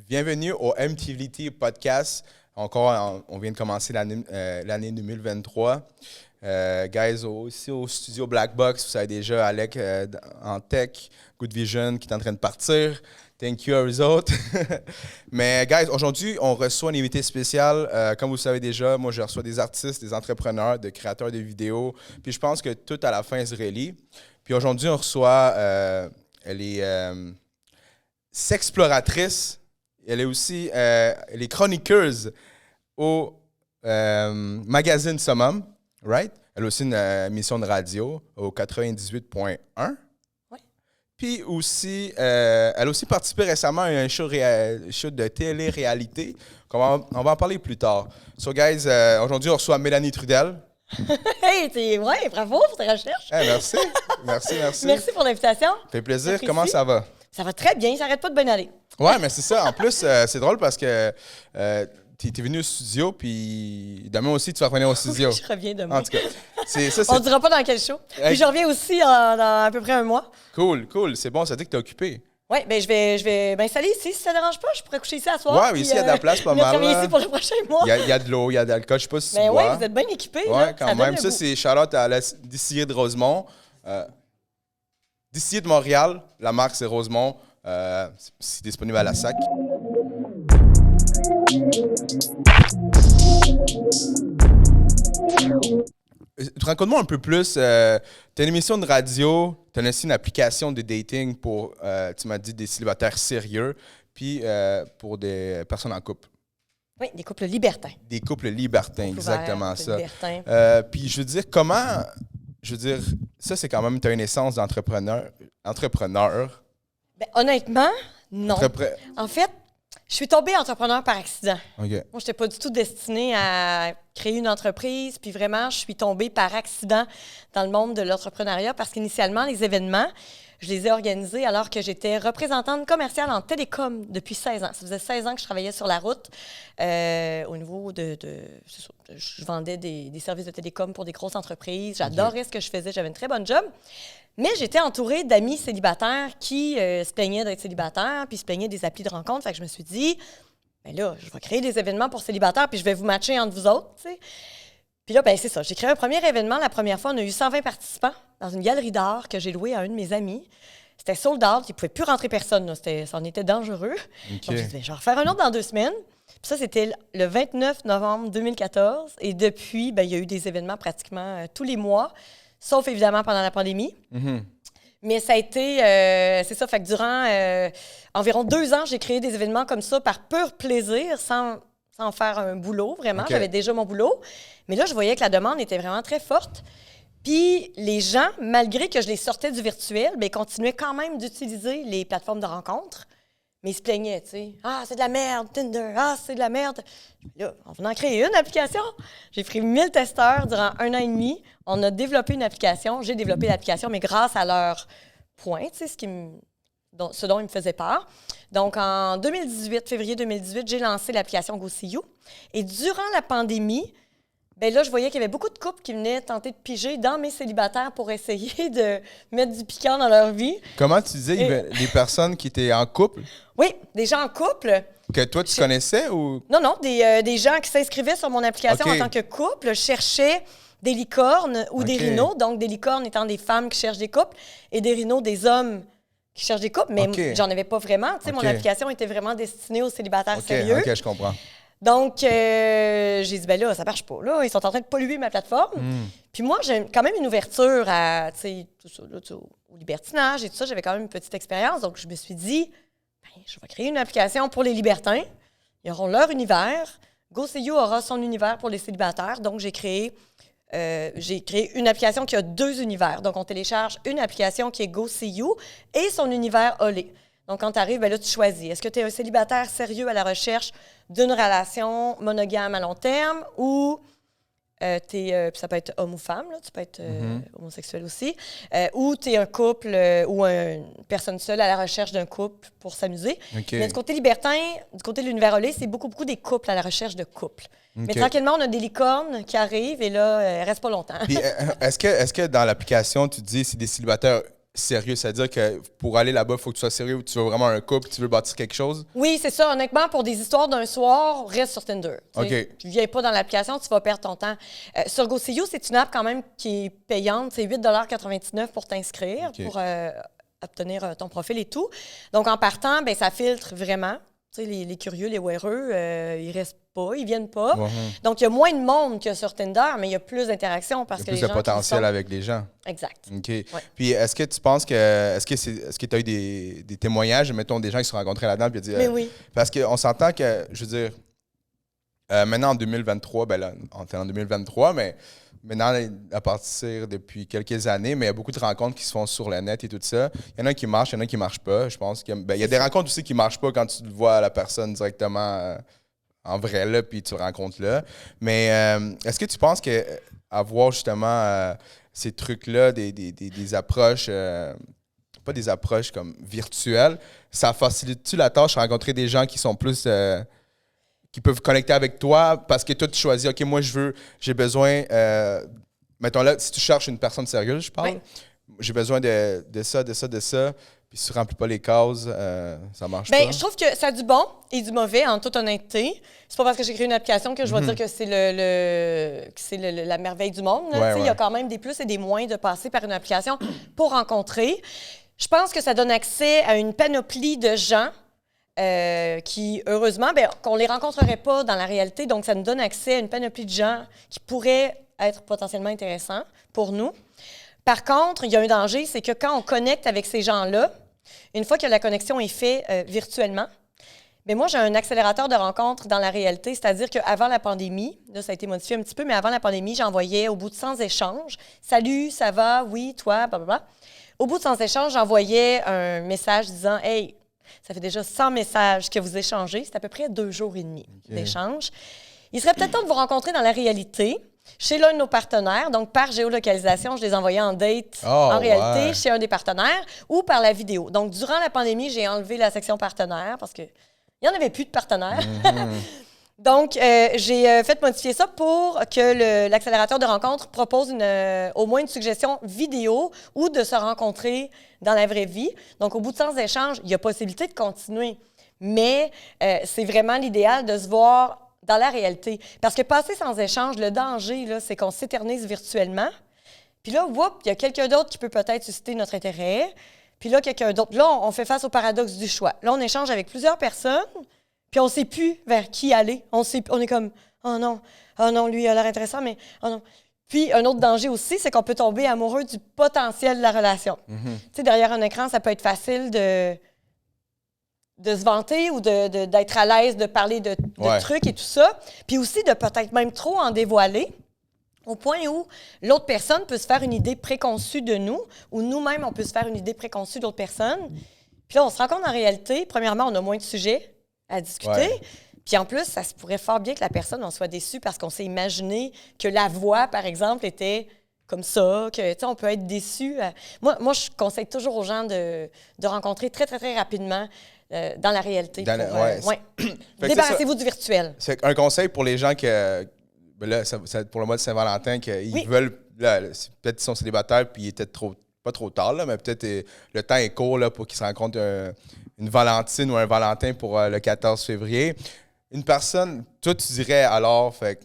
Bienvenue au MTVT Podcast. Encore, on vient de commencer l'année 2023. Guys, aussi au studio Black Box, vous savez déjà, Alec en tech, Good Vision qui est en train de partir. Thank you à eux autres. Mais, guys, aujourd'hui, on reçoit un invité spécial. Comme vous le savez déjà, moi, je reçois des artistes, des entrepreneurs, des créateurs de vidéos. Puis je pense que tout à la fin se relie. Puis aujourd'hui, on reçoit, elle est sexploratrice. Elle est aussi elle est chroniqueuse au magazine Summum, right? Elle a aussi une émission de radio au 98.1. Oui. Puis aussi, elle a aussi participé récemment à un show de télé-réalité. On va en parler plus tard. So, guys, aujourd'hui, on reçoit Mélanie Trudel. Hey, ouais, bravo pour ta recherche. Hey, merci. Merci. Merci pour l'invitation. Ça fait plaisir. J'apprécie. Comment ça va? Ça va très bien, ça n'arrête pas de bien aller. Ouais, mais c'est ça. En plus, c'est drôle parce que tu es venu au studio, puis demain aussi, tu vas revenir au studio. Je reviens demain. En tout cas, c'est ça. On ne dira pas dans quel show. Puis je reviens aussi dans à peu près un mois. Cool. C'est bon, ça dit que tu es occupé. Oui, ben je vais m'installer ici. Si ça ne dérange pas, je pourrais coucher ici à soir. Ouais, mais ici, il y a de la place pas mal. Je vais travailler ici pour le prochain mois. Il y a de l'eau, il y a de l'alcool. Je sais pas si tu Ben bois. oui, vous êtes bien équipés. Ouais, là. quand Ça même. donne Ça, le goût. c'est Charlotte à la distillerie de Rosemont. Distillerie de Montréal. La marque, c'est Rosemont. C'est disponible à la SAC. Raconte-moi un peu plus. Tu as une émission de radio, tu as aussi une application de dating pour, tu m'as dit, des célibataires sérieux, puis pour des personnes en couple. Oui, des couples libertins. Des couples libertins, Couples exactement ouverts, ça. libertins. Puis je veux dire, ça c'est quand même, tu as une essence d'entrepreneur. Ben, honnêtement, non. En fait, je suis tombée entrepreneur par accident. OK. Moi, je n'étais pas du tout destinée à créer une entreprise. Puis vraiment, je suis tombée par accident dans le monde de l'entrepreneuriat parce qu'initialement, les événements, je les ai organisés alors que j'étais représentante commerciale en télécom depuis 16 ans. Ça faisait 16 ans que je travaillais sur la route au niveau je vendais des services de télécom pour des grosses entreprises. J'adorais ce que je faisais. J'avais une très bonne job. Mais j'étais entourée d'amis célibataires qui se plaignaient d'être célibataires puis se plaignaient des applis de rencontre. Fait que je me suis dit, ben là, je vais créer des événements pour célibataires puis je vais vous matcher entre vous autres, tu sais. Puis là, ben c'est ça. J'ai créé un premier événement. La première fois, on a eu 120 participants dans une galerie d'art que j'ai louée à un de mes amis. C'était sold out. Il ne pouvait plus rentrer personne. Là. Ça en était dangereux. OK. Donc, j'ai dit, je vais refaire un autre dans 2 semaines. Puis ça, c'était le 29 novembre 2014. Et depuis, ben, il y a eu des événements pratiquement tous les mois, sauf évidemment pendant la pandémie. Mm-hmm. Mais ça a été, c'est ça, fait que durant environ 2 ans, j'ai créé des événements comme ça par pur plaisir, sans faire un boulot, vraiment. OK. J'avais déjà mon boulot. Mais là, je voyais que la demande était vraiment très forte. Puis les gens, malgré que je les sortais du virtuel, bien, continuaient quand même d'utiliser les plateformes de rencontres. Mais ils se plaignaient, tu sais. « Ah, c'est de la merde, Tinder. Ah, c'est de la merde. » Là, on venait en créer une application. J'ai pris 1000 testeurs durant 1 an et demi. On a développé une application. J'ai développé l'application, mais grâce à leur point, tu sais, ce dont ils me faisaient part. Donc, en 2018, février 2018, j'ai lancé l'application GoSeeYou. Et durant la pandémie, bien là, je voyais qu'il y avait beaucoup de couples qui venaient tenter de piger dans mes célibataires pour essayer de mettre du piquant dans leur vie. Comment tu disais, il y avait des personnes qui étaient en couple, Oui, des gens en couple. que toi, tu connaissais ou... Non, des gens qui s'inscrivaient sur mon application OK. en tant que couple, cherchaient des licornes ou des OK. rhinos. Donc, des licornes étant des femmes qui cherchent des couples et des rhinos, des hommes qui cherchent des couples. Mais OK. j'en avais pas vraiment. Tu sais, OK. mon application était vraiment destinée aux célibataires sérieux. OK, je comprends. Donc, j'ai dit, ben là, ça marche pas. Là, ils sont en train de polluer ma plateforme. Puis moi, j'ai quand même une ouverture à, tu sais, tout ça, là, au libertinage et tout ça. J'avais quand même une petite expérience. Donc, je me suis dit, ben, je vais créer une application pour les libertins. Ils auront leur univers. GoSeeYou aura son univers pour les célibataires. Donc, j'ai créé une application qui a 2 univers. Donc, on télécharge une application qui est GoSeeYou et son univers Olé. Donc, quand tu arrives, ben là, tu choisis. Est-ce que tu es un célibataire sérieux à la recherche d'une relation monogame à long terme ou ça peut être homme ou femme, là, tu peux être homosexuel aussi, ou tu es un couple ou une personne seule à la recherche d'un couple pour s'amuser. OK. Mais du côté libertin, du côté de l'univers Olé, c'est beaucoup des couples à la recherche de couples. OK. Mais tranquillement, on a des licornes qui arrivent et là, elles restent pas longtemps. Puis, est-ce que dans l'application, tu dis c'est des célibataires sérieux? C'est-à-dire que pour aller là-bas, il faut que tu sois sérieux, tu veux vraiment un couple, tu veux bâtir quelque chose? Oui, c'est ça. Honnêtement, pour des histoires d'un soir, reste sur Tinder. OK. Tu viens pas dans l'application, tu vas perdre ton temps. Sur GoSeeYou, c'est une app quand même qui est payante. C'est 8,99 $ pour t'inscrire, pour obtenir ton profil et tout. Donc, en partant, ben ça filtre vraiment. Tu sais, les curieux, les weareux, ils restent pas, ils viennent pas. Donc, il y a moins de monde que sur Tinder, mais il y a plus d'interactions parce que les gens... Il y a plus de potentiel avec les gens. Exact. OK. Ouais. Puis, est-ce que tu penses que... Est-ce que tu as eu des témoignages, mettons, des gens qui se sont rencontrés là-dedans, puis dit... Mais oui. Parce qu'on s'entend que, je veux dire, maintenant en 2023, ben là, on est en 2023, mais maintenant, à partir depuis quelques années, mais il y a beaucoup de rencontres qui se font sur le net et tout ça. Il y en a qui marchent, il y en a qui ne marchent pas. Je pense qu'il y a des rencontres aussi qui ne marchent pas quand tu vois la personne directement en vrai là, puis tu le rencontres là. Mais est-ce que tu penses que avoir justement ces trucs-là, des approches, pas des approches comme virtuelles, ça facilite-tu la tâche à rencontrer des gens qui sont plus... qui peuvent connecter avec toi parce que toi, tu choisis, OK, moi, j'ai besoin, mettons là, si tu cherches une personne sérieuse, je parle, j'ai besoin de ça, puis si tu ne remplis pas les cases, ça marche pas. Je trouve que ça a du bon et du mauvais, en toute honnêteté. C'est pas parce que j'ai créé une application que je vais dire que c'est la merveille du monde. Il y a quand même des plus et des moins de passer par une application pour rencontrer. Je pense que ça donne accès à une panoplie de gens qui, heureusement, qu'on ne les rencontrerait pas dans la réalité. Donc, ça nous donne accès à une panoplie de gens qui pourraient être potentiellement intéressants pour nous. Par contre, il y a un danger, c'est que quand on connecte avec ces gens-là, une fois que la connexion est faite virtuellement, bien moi, j'ai un accélérateur de rencontres dans la réalité, c'est-à-dire qu'avant la pandémie, là, ça a été modifié un petit peu, mais avant la pandémie, j'envoyais au bout de 100 échanges, « Salut, ça va? Oui, toi? » blablabla. Au bout de 100 échanges, j'envoyais un message disant « Hey, ça fait déjà 100 messages que vous échangez. » C'est à peu près 2 jours et demi d'échange. Il serait peut-être temps de vous rencontrer dans la réalité, chez l'un de nos partenaires. Donc, par géolocalisation, je les envoyais en date en réalité chez un des partenaires ou par la vidéo. Donc, durant la pandémie, j'ai enlevé la section partenaire parce qu'il n'y en avait plus de partenaires. Donc, j'ai fait modifier ça pour que l'accélérateur de rencontre propose au moins une suggestion vidéo ou de se rencontrer dans la vraie vie. Donc, au bout de 100 échanges, il y a possibilité de continuer. Mais c'est vraiment l'idéal de se voir dans la réalité. Parce que passer sans échange, le danger, là, c'est qu'on s'éternise virtuellement. Puis là, il y a quelqu'un d'autre qui peut peut-être susciter notre intérêt. Puis là, quelqu'un d'autre. Là, on fait face au paradoxe du choix. Là, on échange avec plusieurs personnes. Puis on ne sait plus vers qui aller. On est comme, oh non, lui, il a l'air intéressant, mais oh non. Puis un autre danger aussi, c'est qu'on peut tomber amoureux du potentiel de la relation. Tu sais, derrière un écran, ça peut être facile de se vanter ou d'être à l'aise de parler de trucs et tout ça. Puis aussi de peut-être même trop en dévoiler au point où l'autre personne peut se faire une idée préconçue de nous ou nous-mêmes, on peut se faire une idée préconçue d'autres personnes. Puis là, on se rend compte en réalité, premièrement, on a moins de sujets à discuter. Puis en plus, ça se pourrait fort bien que la personne en soit déçue parce qu'on s'est imaginé que la voix, par exemple, était comme ça, que, tu sais, on peut être déçu. Moi, je conseille toujours aux gens de rencontrer très, très, très rapidement dans la réalité. Débarrassez-vous du virtuel. C'est un conseil pour les gens que, là, pour le mois de Saint-Valentin, qu'ils veulent, là, peut-être qu'ils sont célibataires puis il était pas trop tard, là, mais peut-être le temps est court là, pour qu'ils se rencontrent une Valentine ou un Valentin pour le 14 février. Une personne, toi, tu dirais alors, fait,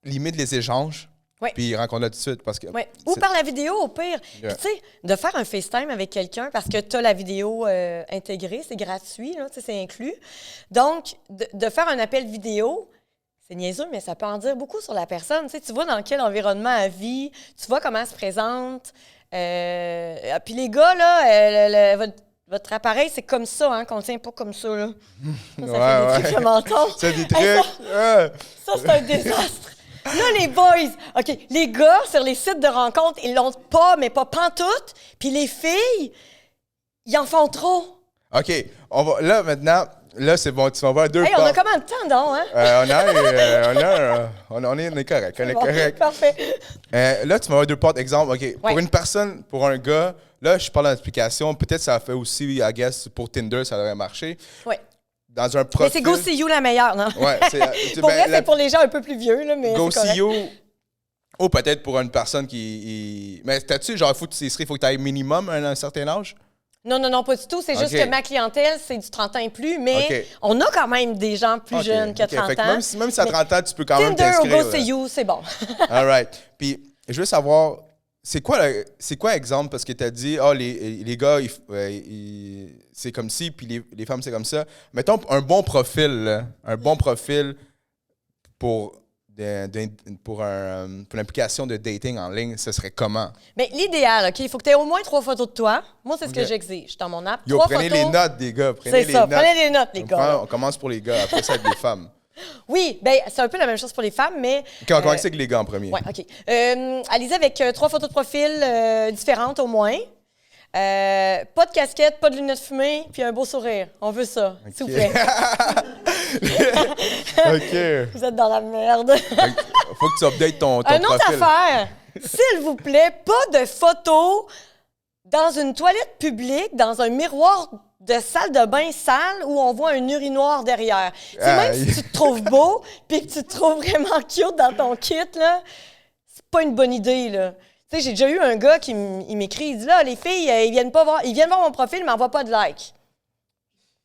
limite les échanges, puis rencontre-la tout de suite. Parce que ou par la vidéo, au pire. Puis, tu sais, de faire un FaceTime avec quelqu'un parce que tu as la vidéo intégrée, c'est gratuit, là, c'est inclus. Donc, de faire un appel vidéo, c'est niaiseux, mais ça peut en dire beaucoup sur la personne. Tu vois dans quel environnement elle vit, tu vois comment elle se présente. Puis les gars, là, votre appareil, c'est comme ça, hein, qu'on ne tient pas comme ça, là. Ça fait des trucs le menton. C'est des trucs. Ça, c'est un désastre. Là, les boys, OK, les gars, sur les sites de rencontres, ils l'ont pas, mais pas pantoute. Puis les filles, ils en font trop. OK, là, maintenant, là, c'est bon, tu vas voir deux portes. On a combien de temps, donc, hein? On est correct, on est correct. Parfait. Là, tu vas voir deux portes. Exemple, OK, pour une personne, pour un gars, là, je parle d'application, peut-être ça fait aussi, I guess, pour Tinder, ça devrait marcher. Oui. Dans un profil... Mais c'est GoSeeYou la meilleure, non? Ouais, pour vrai, c'est pour les gens un peu plus vieux, là, mais GoSeeYou, Ou peut-être pour une personne qui... Mais t'as-tu, genre, faut que tu aies minimum un certain âge? Non, non, non, pas du tout. C'est juste que ma clientèle, c'est du 30 ans et plus, mais on a quand même des gens plus jeunes que 30 ans. Même si à 30 ans, tu peux quand même Tinder t'inscrire. ou Go See You, c'est bon. All right. Puis, je veux savoir, c'est quoi exemple? Parce que tu as dit, les gars, c'est comme ci, puis les femmes, c'est comme ça. Mettons un bon profil, là, un bon profil pour une application de dating en ligne, ce serait comment? Mais l'idéal, OK, il faut que tu aies au moins 3 photos de toi. Moi, c'est ce que j'exige dans mon app. Yo, 3 prenez photos. les notes des gars. C'est ça, prenez les notes, les gars. On commence pour les gars, après ça avec les femmes. Oui, bien, c'est un peu la même chose pour les femmes, mais... OK, on commence avec les gars en premier. Oui, OK. Allez-y avec 3 photos de profil différentes au moins. Pas de casquette, pas de lunettes fumées, puis un beau sourire. On veut ça, s'il vous plaît. OK. Vous êtes dans la merde. Faut que tu updates ton profil. Une autre affaire, s'il vous plaît, pas de photos dans une toilette publique, dans un miroir de salle de bain sale où on voit un urinoir derrière. Même si tu te trouves beau puis que tu te trouves vraiment cute dans ton kit, là, c'est pas une bonne idée, là. Tu sais, j'ai déjà eu un gars qui m'écrit, il dit là, les filles, ils viennent voir mon profil, mais m'envoient pas de like.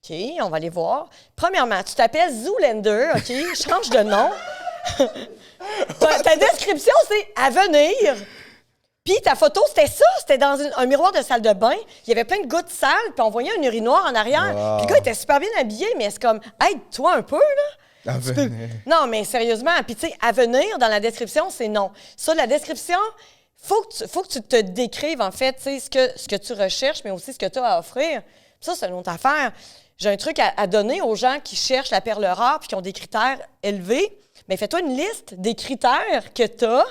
OK, on va aller voir. Premièrement, tu t'appelles Zoolander, OK? Change de nom. Ta description, c'est « à venir ». Puis ta photo, c'était ça. C'était dans un miroir de salle de bain. Il y avait plein de gouttes sales, puis on voyait un urinoir en arrière. Wow. Puis le gars était super bien habillé, mais c'est comme « aide-toi un peu, là ». Non, mais sérieusement. Puis tu sais, « à venir », dans la description, c'est non. Ça, la description... Faut que tu te décrives, en fait, ce que tu recherches, mais aussi ce que tu as à offrir. Puis ça, c'est une autre affaire. J'ai un truc à donner aux gens qui cherchent la perle rare puis qui ont des critères élevés. Mais fais-toi une liste des critères que tu as.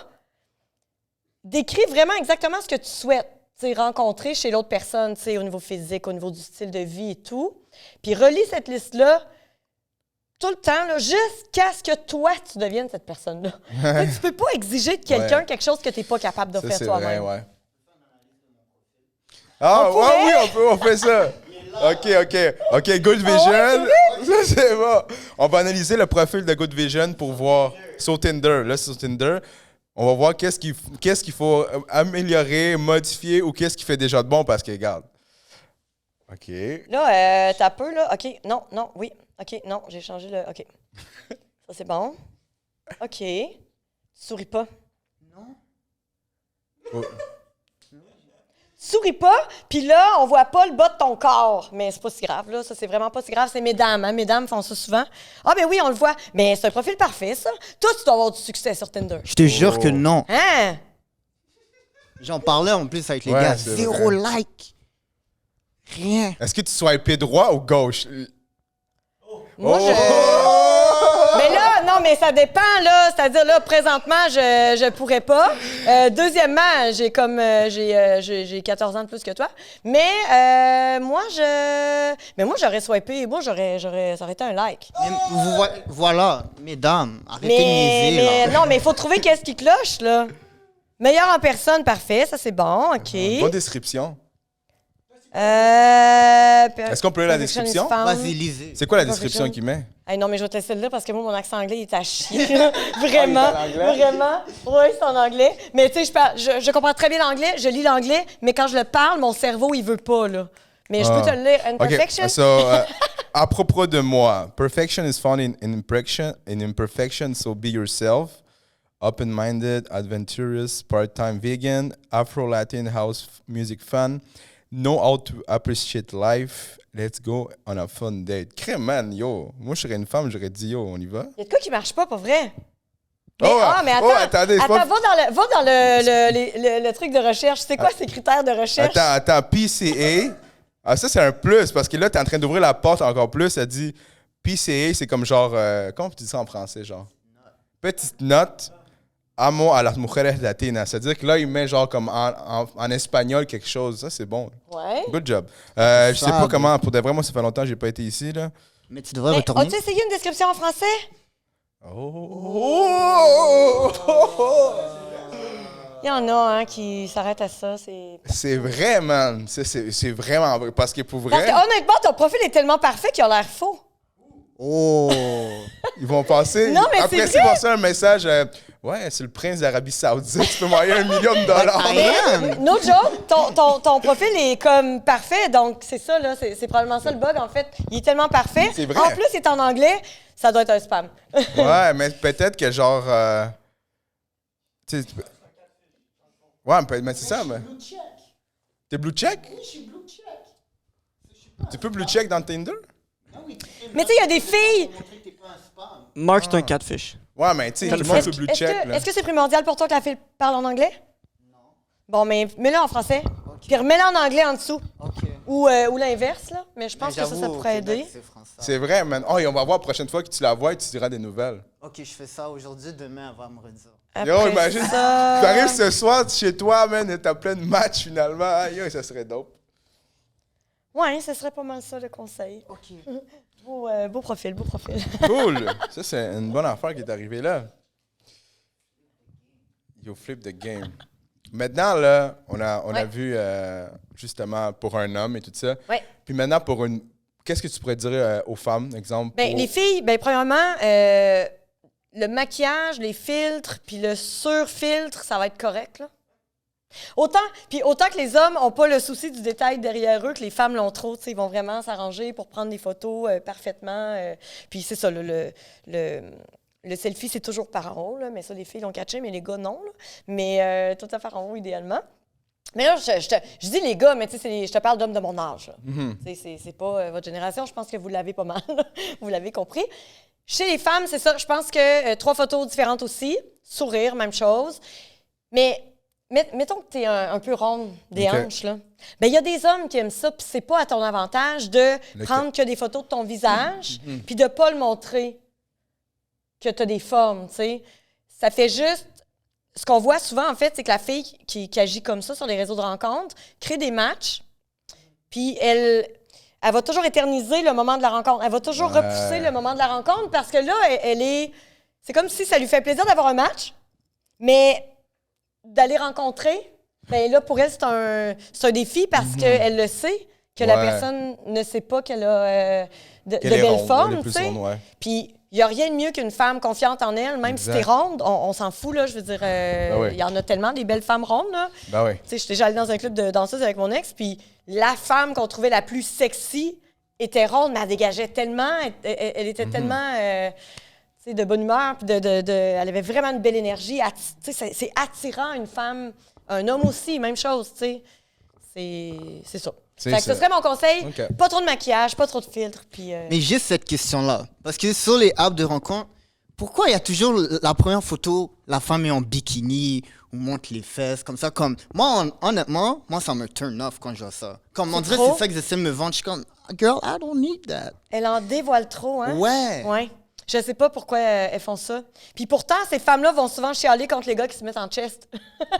Décris vraiment exactement ce que tu souhaites rencontrer chez l'autre personne, au niveau physique, au niveau du style de vie et tout. Puis relis cette liste-là tout le temps, là, jusqu'à ce que toi, tu deviennes cette personne-là. Tu peux pas exiger de quelqu'un quelque chose que tu n'es pas capable d'offrir toi-même. Vrai, ouais. Ah, oui, on fait ça. OK, Good Vision. Ça, c'est bon. On va analyser le profil de Good Vision pour voir sur Tinder. Là, sur Tinder, on va voir qu'est-ce qu'il faut améliorer, modifier ou qu'est-ce qui fait déjà de bon parce que, regarde. OK. Là, t'as peu, là. OK, non, oui. OK, non, j'ai changé le... OK. Ça, c'est bon. OK. Tu souris pas. Non. Oh. Souris pas, puis là, on voit pas le bas de ton corps. Mais c'est pas si grave, là. Ça, c'est vraiment pas si grave. C'est mesdames, hein. Mesdames font ça souvent. Ah, ben oui, on le voit. Mais c'est un profil parfait, ça. Toi, tu dois avoir du succès sur Tinder. Je te jure que non. Hein? J'en parlais en plus avec les gars. Zéro like. Rien. Est-ce que tu swipes droit ou gauche? Moi, Mais là, non, mais ça dépend, là. C'est-à-dire, là, présentement, je pourrais pas. Deuxièmement, j'ai 14 ans de plus que toi. Mais moi, j'aurais swipé. Moi, ça aurait été un like. Mais voilà, mesdames, arrêtez de niaiser, là. Non, mais il faut trouver qu'est-ce qui cloche, là. Meilleur en personne, parfait. Ça, c'est bon, OK. Bonne description. Est-ce qu'on peut lire la description? Vas-y, lisez. C'est quoi la description qu'il met? Hey, non, mais je vais tester là parce que moi, mon accent anglais, il est à chier. Vraiment. Vraiment. Oui, c'est en anglais. Mais tu sais, je comprends très bien l'anglais, je lis l'anglais, mais quand je le parle, mon cerveau, il veut pas, là. Mais je peux te le lire. Imperfection? OK, so, à propos de moi, perfection is found in imperfection, so be yourself. Open-minded, adventurous, part-time vegan, Afro-Latin house music fan. Know how to appreciate life. Let's go on a fun date. Crème, man, yo. Moi, je serais une femme, j'aurais dit, yo, on y va. Il y a de quoi qui marche pas, pas vrai? Mais, mais attends, attendez, va dans le truc de recherche. C'est quoi ces critères de recherche? Attends, PCA. Ah, ça, c'est un plus, parce que là, t'es en train d'ouvrir la porte encore plus. Elle dit, PCA, c'est comme genre, comment tu dis ça en français, genre? Petite note. Amo a las mujeres latinas. C'est-à-dire que là, il met genre comme en espagnol quelque chose. Ça, c'est bon. Ouais. Good job. Je sais pas comment, pour de vrai, moi, ça fait longtemps que j'ai pas été ici, là. Mais tu devrais retourner. As-tu essayé une description en français? Oh! Il y en a qui s'arrêtent à ça. C'est vrai, man. C'est vraiment vrai. Parce que pour vrai... Parce que honnêtement, ton profil est tellement parfait qu'il a l'air faux. Oh! Ils vont passer... Non, mais après, c'est s'ils vont faire un message... Ouais, c'est le prince d'Arabie Saoudite. Tu peux m'envoyer $1 million. No joke, ton profil est comme parfait, donc c'est ça, là. C'est probablement ça le bug, en fait. Il est tellement parfait. C'est vrai. En plus, il est en anglais, ça doit être un spam. Ouais, mais peut-être que genre. Tu sais, ouais, mais c'est ça, mais. T'es blue check? Oui, je suis blue check. Tu peux blue check dans Tinder? Mais tu sais, il y a des filles. Mark, c'est un catfish. Ouais, mais tu sais, tout le monde peut blue check. là. Est-ce que c'est primordial pour toi que la fille parle en anglais? Non. Bon, mais mets-le en français. Puis remets-le en anglais en dessous. OK. Ou l'inverse, là. Mais je pense que ça pourrait aider. C'est vrai, man. Oh, et on va voir la prochaine fois que tu la vois et tu diras des nouvelles. OK, je fais ça aujourd'hui, demain, elle va me redire. Yo, imagine, tu arrives ce soir chez toi, man, et t'as plein de matchs finalement. Ah, yo, ça serait dope. Ouais, ce serait pas mal ça, le conseil. OK. Beau profil, beau profil. Cool. Ça, c'est une bonne affaire qui est arrivée là. Yo, flip the game. Maintenant, là, on a vu justement pour un homme et tout ça. Ouais. Puis maintenant, pour une. Qu'est-ce que tu pourrais dire aux femmes, exemple? Ben, les filles, premièrement, le maquillage, les filtres, puis le surfiltre, ça va être correct, là. Autant que les hommes n'ont pas le souci du détail derrière eux, que les femmes l'ont trop, ils vont vraiment s'arranger pour prendre des photos parfaitement. Puis c'est ça, le selfie, c'est toujours par en haut, là, mais ça, les filles l'ont catché, mais les gars, non. Là. Mais tout à fait en haut, idéalement. Mais là, je dis les gars, mais tu sais, je te parle d'hommes de mon âge. C'est pas votre génération, je pense que vous l'avez pas mal. Vous l'avez compris. Chez les femmes, c'est ça, je pense que 3 photos différentes aussi. Sourire, même chose. Mais mettons que tu es un peu ronde des hanches, là. Ben, il y a des hommes qui aiment ça, puis c'est pas à ton avantage de prendre que des photos de ton visage, puis de pas le montrer que tu as des formes, tu sais. Ça fait juste... Ce qu'on voit souvent, en fait, c'est que la fille qui agit comme ça sur les réseaux de rencontres crée des matchs, puis elle va toujours éterniser le moment de la rencontre. Elle va toujours repousser le moment de la rencontre parce que là, elle est... C'est comme si ça lui fait plaisir d'avoir un match, mais d'aller rencontrer, bien là, pour elle, c'est un défi parce qu'elle le sait, que la personne ne sait pas qu'elle a de belles formes, tu sais. Puis, il n'y a rien de mieux qu'une femme confiante en elle, même si t'es ronde, on s'en fout, là, je veux dire, il y en a tellement des belles femmes rondes, là. Tu sais, j'étais déjà allée dans un club de danseuses avec mon ex, puis la femme qu'on trouvait la plus sexy était ronde, mais elle dégageait tellement, elle était tellement... de bonne humeur, puis elle avait vraiment une belle énergie. C'est attirant, une femme, un homme aussi, même chose, tu sais. C'est ça. Fait que ce serait mon conseil. Okay. Pas trop de maquillage, pas trop de filtres. Puis, Mais juste cette question-là. Parce que sur les apps de rencontre, pourquoi il y a toujours la première photo, la femme est en bikini ou montre les fesses, comme ça? Comme moi, honnêtement, ça me turn off quand je vois ça. Comme on dirait que c'est ça que j'essaie de me vendre. Je suis comme, girl, I don't need that. Elle en dévoile trop, hein? Ouais. Je sais pas pourquoi elles font ça. Puis pourtant, ces femmes-là vont souvent chialer contre les gars qui se mettent en chest.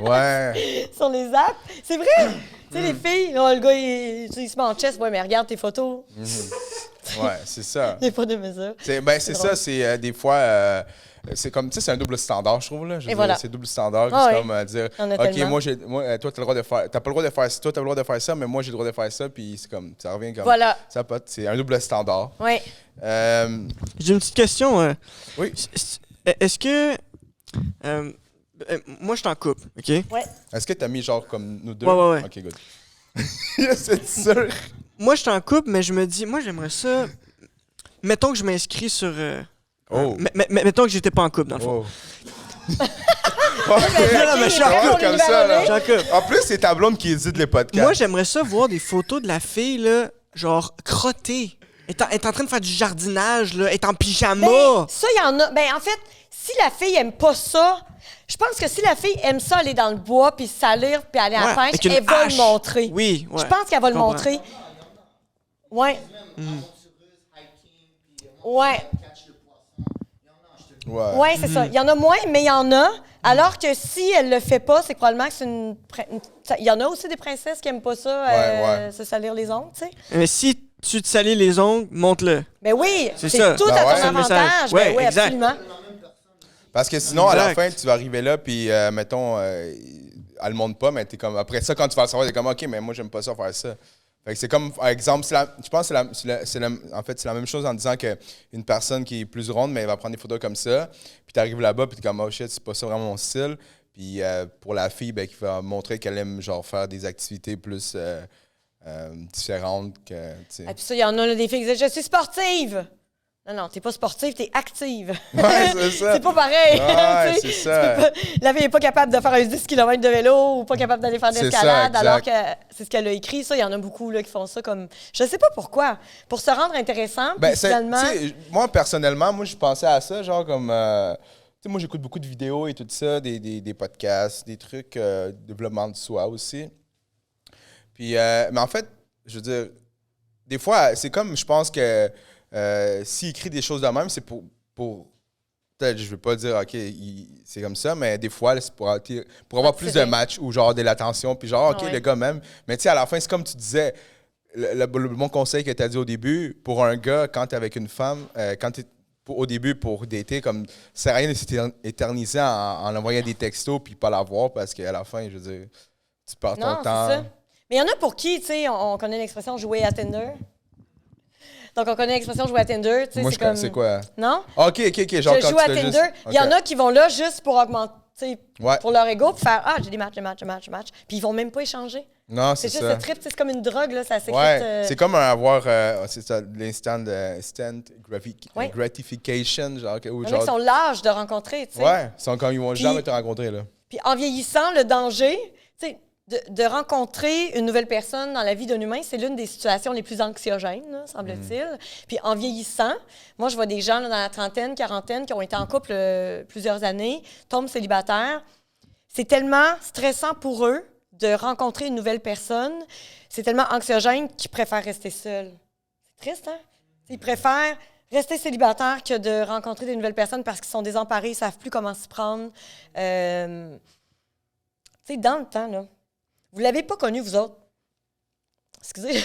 Ouais. Sur les apps. C'est vrai! Tu sais, les filles, le gars, il se met en chest. Ouais, mais regarde tes photos. Ouais, c'est ça. Il n'y a pas de mesure. C'est ça, c'est des fois... c'est comme, tu sais, c'est un double standard, je trouve, là. C'est double standard. C'est comme dire, OK, toi, t'as pas le droit de faire ça, toi, t'as le droit de faire ça, mais moi, j'ai le droit de faire ça, puis c'est comme, ça revient comme... Voilà. C'est un double standard. Oui. J'ai une petite question. Oui. Est-ce que... moi, je suis en couple, OK? Ouais. Est-ce que t'as mis genre comme nous deux? Ouais. OK, good. C'est sûr. Moi, je suis en couple, mais je me dis, moi, j'aimerais ça... Mettons que je m'inscris sur... mettons que j'étais pas en couple, dans le fond. Je suis en couple. En plus, c'est ta blonde qui édite les podcasts. Moi, j'aimerais ça voir des photos de la fille, là, genre, crottée. Elle est en train de faire du jardinage, là. Elle est en pyjama. Ben, ça, il y en a. Ben, en fait, si la fille aime pas ça, je pense que si la fille aime ça, aller dans le bois, puis salir, puis aller à la pêche, elle va le montrer. Oui, ouais. Je pense qu'elle va le montrer. Ouais. Ouais, c'est ça. Il y en a moins, mais il y en a. Alors que si elle le fait pas, c'est que probablement que c'est une... Il y en a aussi des princesses qui aiment pas ça, se salir les ongles, tu sais. Mais si tu te salis les ongles, montre-le. Mais oui, c'est ça. Tout à ton avantage. Ouais, oui, exact. Absolument. Parce que sinon, à la fin, tu vas arriver là, puis mettons, elle le montre pas, mais t'es comme... Après ça, quand tu vas le savoir, t'es comme, OK, mais moi, j'aime pas ça, faire ça. Fait que c'est comme, par exemple, je pense que en fait, c'est la même chose en disant qu'une personne qui est plus ronde, mais elle va prendre des photos comme ça. Puis tu arrives là-bas, puis tu es comme, oh shit, c'est pas ça vraiment mon style. Puis pour la fille, ben, qui va montrer qu'elle aime genre faire des activités plus différentes. Que, Et puis ça, il y en a là, des filles qui disent « Je suis sportive! » Non, t'es pas sportive, t'es active. Ouais, c'est ça. C'est pas pareil. Ouais, c'est ça. La fille n'est pas capable de faire un 10 km de vélo ou pas capable d'aller faire de l'escalade, alors que c'est ce qu'elle a écrit. Ça, il y en a beaucoup là, qui font ça comme... Je sais pas pourquoi. Pour se rendre intéressant, Ben, puis finalement... moi, personnellement, moi, je pensais à ça, genre comme... moi, j'écoute beaucoup de vidéos et tout ça, des podcasts, des trucs, développement de soi aussi. Puis, mais en fait, je veux dire, des fois, c'est comme, je pense que s'il écrit des choses de même, c'est pour peut-être, je veux pas dire, OK, c'est comme ça, mais des fois, c'est pour avoir plus de matchs ou genre de l'attention, puis genre, OK, le gars même. Mais tu sais, à la fin, c'est comme tu disais, le bon conseil que tu as dit au début, pour un gars, quand tu es avec une femme, quand tu es au début pour dater, comme ça sert à rien de s'éterniser en envoyant des textos puis pas la voir parce qu'à la fin, je veux dire, tu perds ton temps. Ça. Mais il y en a pour qui, tu sais, on connaît l'expression jouer à Tinder. Donc, on connaît l'expression jouer à Tinder. Moi, c'est comme... c'est quoi? Non? OK. Genre, je joue à Tinder. Juste... Il y en a qui vont là juste pour augmenter, ouais. pour leur ego, puis faire « Ah, j'ai des matchs. » Puis ils vont même pas échanger. Non, c'est juste ça. Le trip, c'est comme une drogue, là, ça s'écrit. Ouais, c'est comme avoir c'est ça, l'instant gratification. Genre, il y en a qui sont l'âge de rencontrer, tu sais. Ouais, ils vont jamais te rencontrer, là. Puis en vieillissant, le danger, tu sais, de rencontrer une nouvelle personne dans la vie d'un humain, c'est l'une des situations les plus anxiogènes, là, semble-t-il. Puis en vieillissant, moi, je vois des gens là, dans la trentaine, quarantaine, qui ont été en couple plusieurs années, tombent célibataires. C'est tellement stressant pour eux de rencontrer une nouvelle personne. C'est tellement anxiogène qu'ils préfèrent rester seuls. C'est triste, hein? Ils préfèrent rester célibataires que de rencontrer des nouvelles personnes parce qu'ils sont désemparés, ils ne savent plus comment s'y prendre. Tu sais, dans le temps, là, vous ne l'avez pas connu, vous autres. Excusez.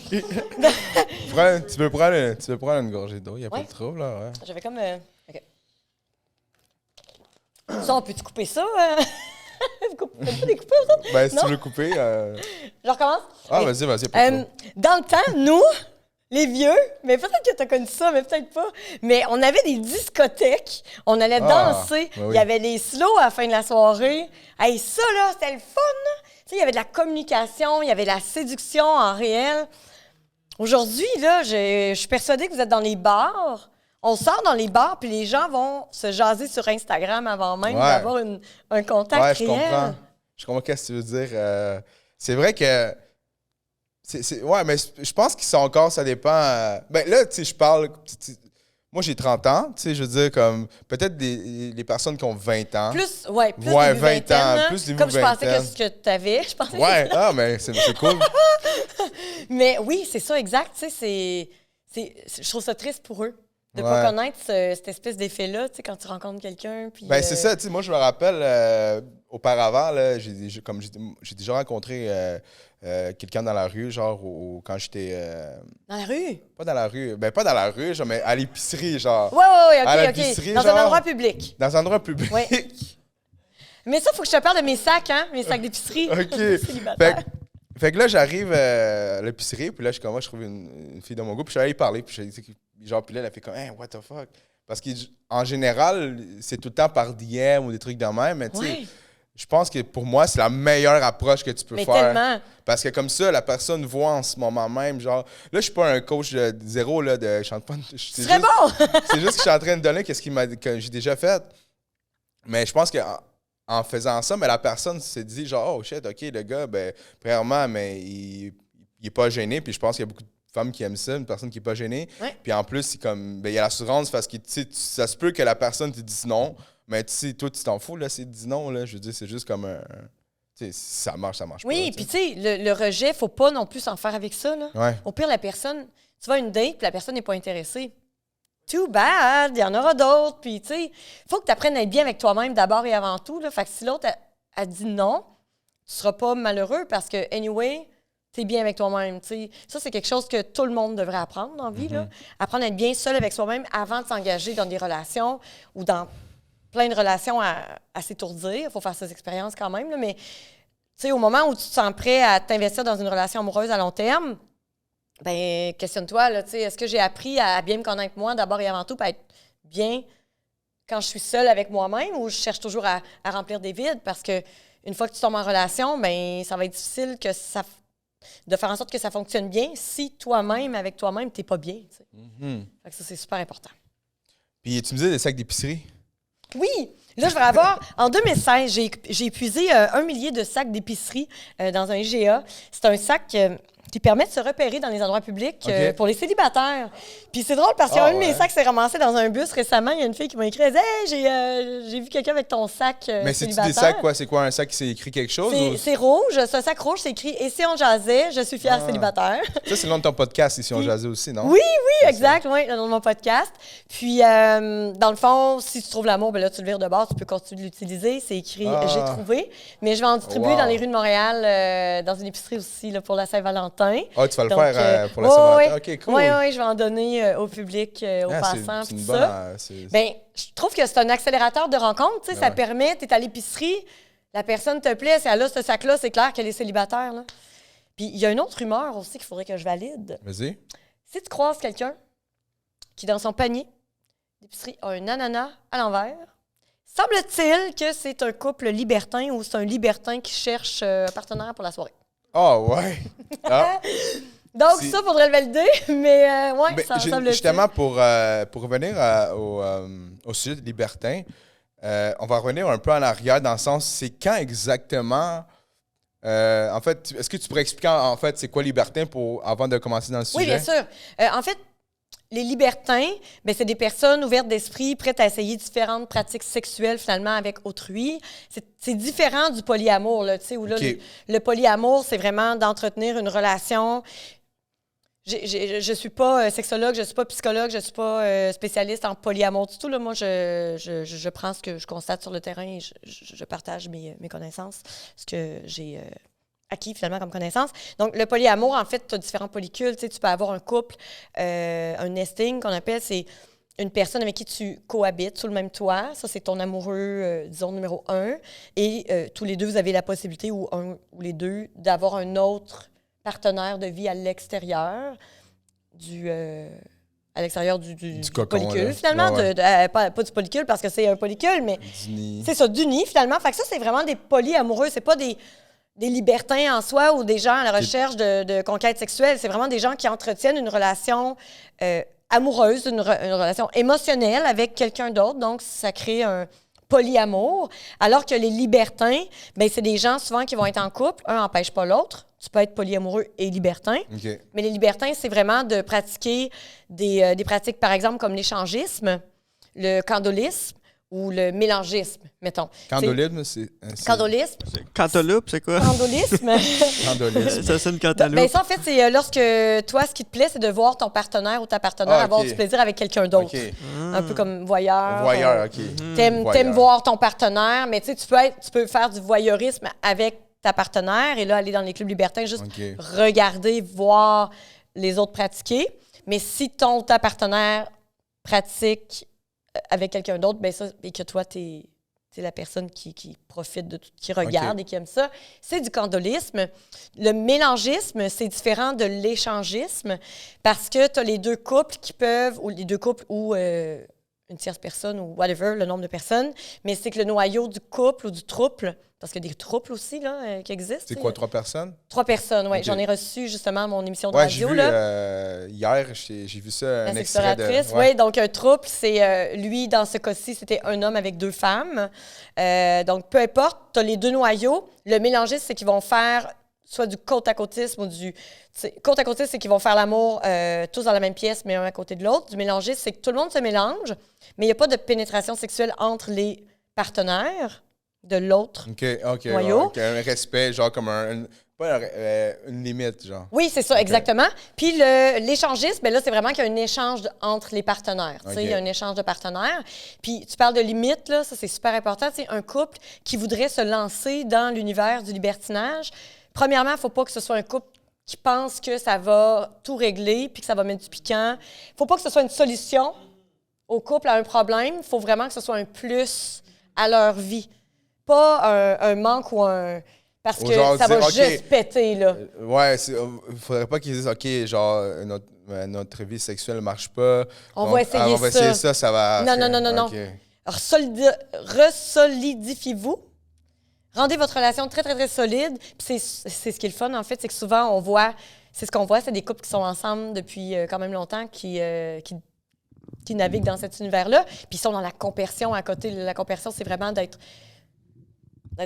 Tu veux prendre une gorgée d'eau? Il n'y a pas de trouble, là. Ouais. J'avais comme... OK. Ça, on peut-tu couper ça? Vous pouvez pas découper, vous autres? Ben, si tu veux couper... Je recommence? Ah, vas-y, pas trop. Dans le temps, nous, les vieux, mais peut-être que tu as connu ça, mais peut-être pas, mais on avait des discothèques, on allait danser, ben oui. Il y avait les slows à la fin de la soirée. Hey, ça, là, c'était le fun, là. Tu sais, il y avait de la communication, il y avait de la séduction en réel. Aujourd'hui, là, je suis persuadée que vous êtes dans les bars. On sort dans les bars, puis les gens vont se jaser sur Instagram avant même d'avoir un contact réel. Je comprends ce que tu veux dire. C'est vrai que... ouais, mais je pense qu'ils sont encore... Ça dépend... ben là, tu sais, je parle... Moi, j'ai 30 ans, tu sais, je veux dire, comme... Peut-être les personnes qui ont 20 ans. Plus ouais, début 20 ans. Plus début comme je pensais vingtaine. que ce que tu avais, je pensais. Ouais, mais c'est cool. Mais oui, c'est ça, exact. Tu sais, je trouve ça triste pour eux. De ne pas connaître cette espèce d'effet-là, tu sais, quand tu rencontres quelqu'un. Puis, ben, c'est ça, tu sais, moi, je me rappelle, auparavant, là, j'ai déjà rencontré quelqu'un dans la rue, genre, quand j'étais... Dans la rue? Pas dans la rue. Ben, pas dans la rue, genre, mais à l'épicerie, genre. Ouais, à OK. l'épicerie, Dans genre, un endroit public. Dans un endroit public. Ouais. Mais ça, il faut que je te parle de mes sacs, hein, mes sacs d'épicerie. OK. Fait que là, j'arrive à l'épicerie, puis là, je trouve une fille de mon goût, puis je suis allé y parler, puis genre, puis là, elle a fait comme, hey, what the fuck? Parce qu'en général, c'est tout le temps par DM ou des trucs de même, mais tu sais, je pense que pour moi, c'est la meilleure approche que tu peux faire. Tellement. Parce que comme ça, la personne voit en ce moment même, genre, là, je suis pas un coach de zéro, là, je chante pas. C'est très bon! C'est juste que je suis en train de donner que j'ai déjà fait. Mais je pense que en faisant ça, mais la personne s'est dit, genre, oh shit, OK, le gars, ben, premièrement, mais il est pas gêné, puis je pense qu'il y a beaucoup de femmes qui aiment ça, une personne qui est pas gênée. Ouais. Puis en plus, ben, il y a l'assurance parce que, tu sais, ça se peut que la personne te dise non, mais tu sais, toi, tu t'en fous, là, c'est dit non, là. Je veux dire, c'est juste comme un. Tu sais, si ça marche pas. Oui, puis tu sais, le rejet, faut pas non plus s'en faire avec ça, là. Ouais. Au pire, la personne, tu vas à une date, puis la personne n'est pas intéressée. Too bad, il y en aura d'autres. Puis, tu sais, il faut que tu apprennes à être bien avec toi-même d'abord et avant tout. Là. Fait que si l'autre a dit non, tu seras pas malheureux parce que, anyway, tu es bien avec toi-même. T'sais. Ça, c'est quelque chose que tout le monde devrait apprendre dans la vie. Là. Apprendre à être bien seul avec soi-même avant de s'engager dans des relations ou dans plein de relations à s'étourdir. Il faut faire ces expériences quand même. Là, mais sais, au moment où tu te sens prêt à t'investir dans une relation amoureuse à long terme, ben questionne-toi, là, tu sais, est-ce que j'ai appris à bien me connaître moi d'abord et avant tout, pour être bien quand je suis seule avec moi-même ou je cherche toujours à remplir des vides? Parce que une fois que tu tombes en relation, ben ça va être difficile de faire en sorte que ça fonctionne bien si toi-même, avec toi-même, t'es pas bien. Tu sais. Fait que ça, c'est super important. Puis tu me disais des sacs d'épicerie? Oui! Là, je vais avoir... En 2016, j'ai épuisé 1 millier de sacs d'épicerie dans un IGA. C'est un sac qui permet de se repérer dans les endroits publics pour les célibataires. Puis c'est drôle parce qu'un de mes sacs s'est ramassé dans un bus récemment. Il y a une fille qui m'a écrit, elle dit, hey, j'ai vu quelqu'un avec ton sac Mais célibataire. c'est-tu des sacs, quoi? C'est quoi, un sac qui s'est écrit quelque chose? C'est rouge. C'est un sac rouge, c'est écrit « Et si on jasait, je suis fière célibataire ». Ça, c'est le nom de ton podcast, Ici on jasait aussi, non? Oui, exact, oui, le nom de mon podcast. Puis, dans le fond, si tu trouves l'amour, ben là, tu le vires de bord, tu peux continuer de l'utiliser. C'est écrit « J'ai trouvé ». Mais je vais en distribuer dans les rues de Montréal, dans une épicerie aussi, là, pour la Saint-Valentin. Ah, tu vas le faire pour la Saint-Valentin? OK, cool. Oui, je vais en donner au public, aux passants, c'est tout une ça. Ben, je trouve que c'est un accélérateur de rencontre. Tu sais, ça permet, tu es à l'épicerie, la personne te plaît, si elle a ce sac-là, c'est clair qu'elle est célibataire. Là. Puis il y a une autre rumeur aussi qu'il faudrait que je valide. Vas-y. Si tu croises quelqu'un qui, dans son panier d'épicerie, a un ananas à l'envers, semble-t-il que c'est un couple libertin ou c'est un libertin qui cherche un partenaire pour la soirée. Ah, ouais. Ah. Donc, ça, faudrait le valider, mais ouais, ça semble-t-il. Justement, pour revenir au sujet de libertin, on va revenir un peu en arrière dans le sens, c'est quand exactement... en fait, est-ce que tu pourrais expliquer en fait c'est quoi libertin avant de commencer dans le sujet? Oui, bien sûr. En fait, les libertins, ben, c'est des personnes ouvertes d'esprit, prêtes à essayer différentes pratiques sexuelles finalement avec autrui. C'est différent du polyamour, là, tu sais, où là, le polyamour, c'est vraiment d'entretenir une relation. Je suis pas sexologue, je suis pas psychologue, je suis pas spécialiste en polyamour du tout. Là. Moi, je prends ce que je constate sur le terrain et je partage mes connaissances, ce que j'ai acquis finalement comme connaissance. Donc, le polyamour, en fait, tu as différents polycules. Tu sais, tu peux avoir un couple, un nesting qu'on appelle, c'est une personne avec qui tu cohabites sous le même toit. Ça, c'est ton amoureux, disons, numéro 1. Et tous les deux, vous avez la possibilité, ou un ou les deux, d'avoir un autre partenaire de vie à l'extérieur du polycule, finalement. Pas du polycule, parce que c'est un polycule, mais c'est ça, du nid, finalement. Fait que ça, c'est vraiment des polyamoureux. C'est pas des libertins en soi ou des gens à la recherche de conquête sexuelle. C'est vraiment des gens qui entretiennent une relation amoureuse, une relation émotionnelle avec quelqu'un d'autre. Donc, ça crée un polyamour. Alors que les libertins, ben, c'est des gens souvent qui vont être en couple. Un n'empêche pas l'autre. Tu peux être polyamoureux et libertin. Okay. Mais les libertins, c'est vraiment de pratiquer des pratiques, par exemple, comme l'échangisme, le candolisme ou le mélangisme, mettons. Candolisme, c'est... Candolisme. Cantaloupe, c'est quoi? Candolisme. Candolisme. Ça sonne cantaloupe. Ben ça, en fait, c'est lorsque toi, ce qui te plaît, c'est de voir ton partenaire ou ta partenaire avoir du plaisir avec quelqu'un d'autre. Okay. Un peu comme voyeur. Voyeur, OK. T'aimes voir ton partenaire, mais tu sais, tu peux faire du voyeurisme avec ta partenaire et là, aller dans les clubs libertins, juste regarder, voir les autres pratiquer. Mais si ta partenaire pratique avec quelqu'un d'autre, ben ça, et que toi, t'es la personne qui profite de tout, qui regarde et qui aime ça, c'est du candolisme. Le mélangisme, c'est différent de l'échangisme parce que tu as les deux couples qui peuvent, ou les deux couples ou une tierce personne ou whatever, le nombre de personnes, mais c'est que le noyau du couple ou du trouble, parce qu'il y a des trouples aussi là, qui existent. C'est quoi, 3 personnes? 3 personnes, oui. Okay. J'en ai reçu justement à mon émission de radio. Hier, j'ai vu ça, un extrait de... Oui, donc un trouble, c'est... lui, dans ce cas-ci, c'était un homme avec 2 femmes. Donc, peu importe, tu as les 2 noyaux. Le mélangisme, c'est qu'ils vont faire soit du côte-à-côtisme ou du... Côte-à-côtisme, c'est qu'ils vont faire l'amour tous dans la même pièce, mais un à côté de l'autre. Du mélangisme, c'est que tout le monde se mélange, mais il n'y a pas de pénétration sexuelle entre les partenaires de l'autre noyau. Un respect, genre comme une limite, genre. Oui, c'est ça, exactement. Puis l'échangisme, ben là, c'est vraiment qu'il y a un échange entre les partenaires. Il y a un échange de partenaires. Puis tu parles de limite, là, ça c'est super important. C'est un couple qui voudrait se lancer dans l'univers du libertinage. Premièrement, il ne faut pas que ce soit un couple qui pense que ça va tout régler puis que ça va mettre du piquant. Il ne faut pas que ce soit une solution au couple à un problème. Il faut vraiment que ce soit un plus à leur vie. Pas un manque ou un... Parce Ou que genre ça va dire, OK, juste péter, là. Ouais, il faudrait pas qu'ils disent, OK, genre, notre vie sexuelle marche pas. On donc, va essayer on va essayer ça. ça va. Non. OK. Resolidifiez-vous. Rendez votre relation très, très, très solide. Puis c'est ce qui est le fun, en fait, c'est que souvent, on voit, c'est ce qu'on voit, c'est des couples qui sont ensemble depuis quand même longtemps, qui naviguent dans cet univers-là. Puis ils sont dans la compersion à côté. La compersion, c'est vraiment d'être